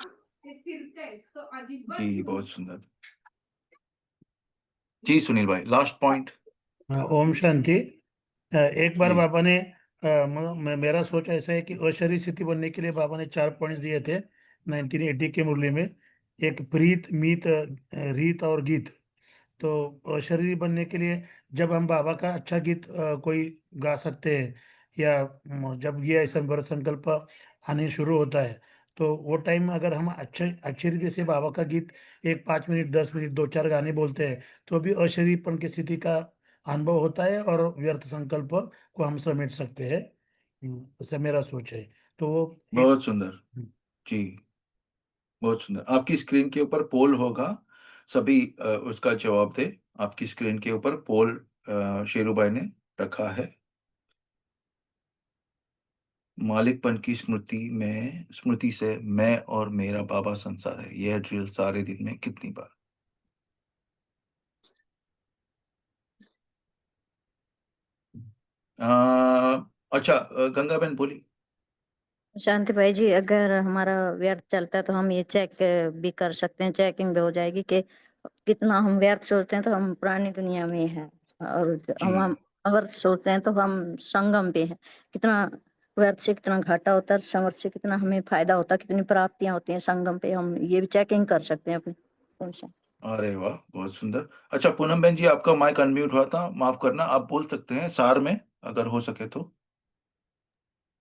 जी बहुत सुंदर। जी सुनील भाई, लास्ट पॉइंट। हाँ, ओम शांति। एक बार जी बाबा ने मेरा सोच ऐसा है कि अशरीरी स्थिति बनने के लिए बाबा ने 4 पॉइंट्स दिए थे 1980 के मुरली में। एक प्रीत, मीत, रीत और गीत। तो शरीर बनने के लिए जब हम बाबा का अच्छा गीत कोई गा सकते हैं, या जब ये ऐसा व्रत संकल्प आने शुरू होता है, तो वो टाइम अगर हम अच्छे रीति से बाबा का गीत एक 5 मिनट 10 मिनट 2-4 गाने बोलते हैं, तो भी अशरीरपन की स्थिति का अनुभव होता है और व्यर्थ संकल्प को हम समेट सकते हैं। ऐसा मेरा सोच है। तो वो एक। बहुत सुंदर। जी बहुत सुंदर। आपकी स्क्रीन के ऊपर पोल होगा, सभी उसका जवाब दे। आपकी स्क्रीन के ऊपर पोल शेरू भाई ने रखा है। मालिकपन की स्मृति से मैं और मेरा बाबा संसार है, यह ड्रिल सारे दिन में कितनी बार? अच्छा, गंगा बहन बोली। शांति भाई जी, अगर हमारा व्यर्थ चलता है तो हम ये चेक भी कर सकते हैं, चेकिंग भी हो जाएगी कि कितना हम व्यर्थ सोचते हैं तो हम पुरानी दुनिया में हैं, और हम जी अवर्थ सोचते हैं तो हम संगम पे हैं। कितना व्यर्थ से कितना घाटा होता है, समर्थ से कितना हमें फायदा होता है, कितनी प्राप्तियां होती हैं संगम पे, हम ये भी चेकिंग कर सकते हैं अपनी। अरे वाह, बहुत सुंदर। अच्छा पूनम बहन जी, आपका माइक अनम्यूट हुआ था, माफ करना, आप बोल सकते हैं सार में अगर हो सके तो।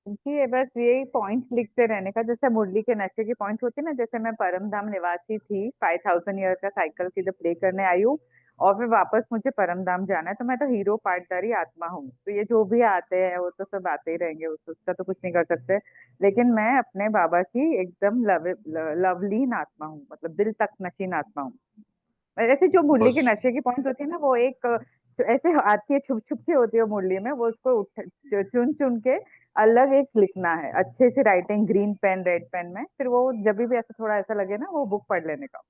जी ये बस यही पॉइंट्स लिखते रहने का, जैसे मुरली के नशे की पॉइंट्स होती है ना, जैसे मैं परम धाम निवासी थी, 5000 ईयर का साइकिल सीधे प्ले करने आई हूँ, और फिर वापस मुझे परम धाम जाना है, तो मैं तो हीरो पार्टदारी आत्मा हूँ। तो ये जो भी आते हैं वो तो सब आते ही रहेंगे, उसका तो कुछ नहीं कर सकते। लेकिन मैं अपने बाबा की एकदम लवलीन आत्मा हूँ, मतलब दिल तक नशीन आत्मा हूँ। ऐसे जो मुरली के बस नशे की पॉइंट होती है ना, वो एक ऐसे आती है, छुप छुप के होती है मुरली में, वो उसको चुन चुन के अलग एक लिखना है, अच्छे से writing, green pen red pen में, फिर वो जब भी ऐसा थोड़ा ऐसा लगे ना, वो बुक पढ़ लेने का,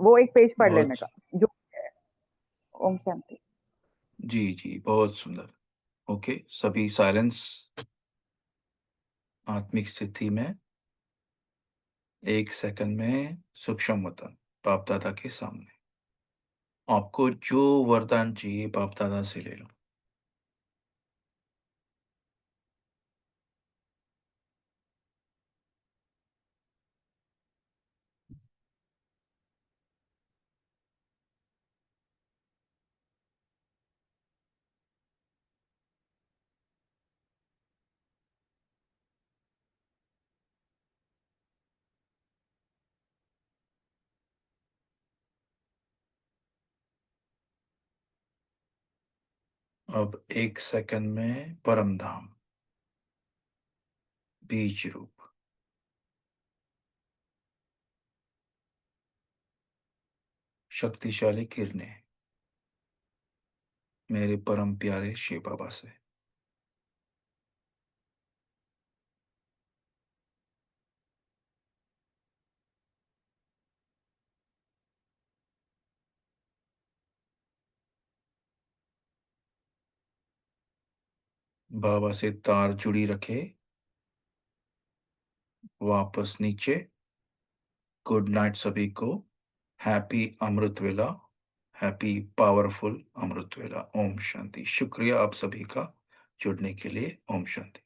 वो एक पेज पढ़ लेने बहुत। का जो है। ओम शांति। जी जी बहुत सुंदर। ओके, सभी साइलेंस। आत्मिक स्थिति में 1 सेकंड में सूक्ष्म वतन बाप दादा के सामने। आपको जो वरदान चाहिए बाप दादा से ले लो। अब 1 सेकंड में परम धाम, बीज रूप, शक्तिशाली किरणें मेरे परम प्यारे शिव बाबा से। बाबा से तार जुड़ी रखे, वापस नीचे। गुड नाइट सभी को। हैप्पी अमृत वेला, हैप्पी पावरफुल अमृत वेला। ओम शांति। शुक्रिया आप सभी का जुड़ने के लिए। ओम शांति।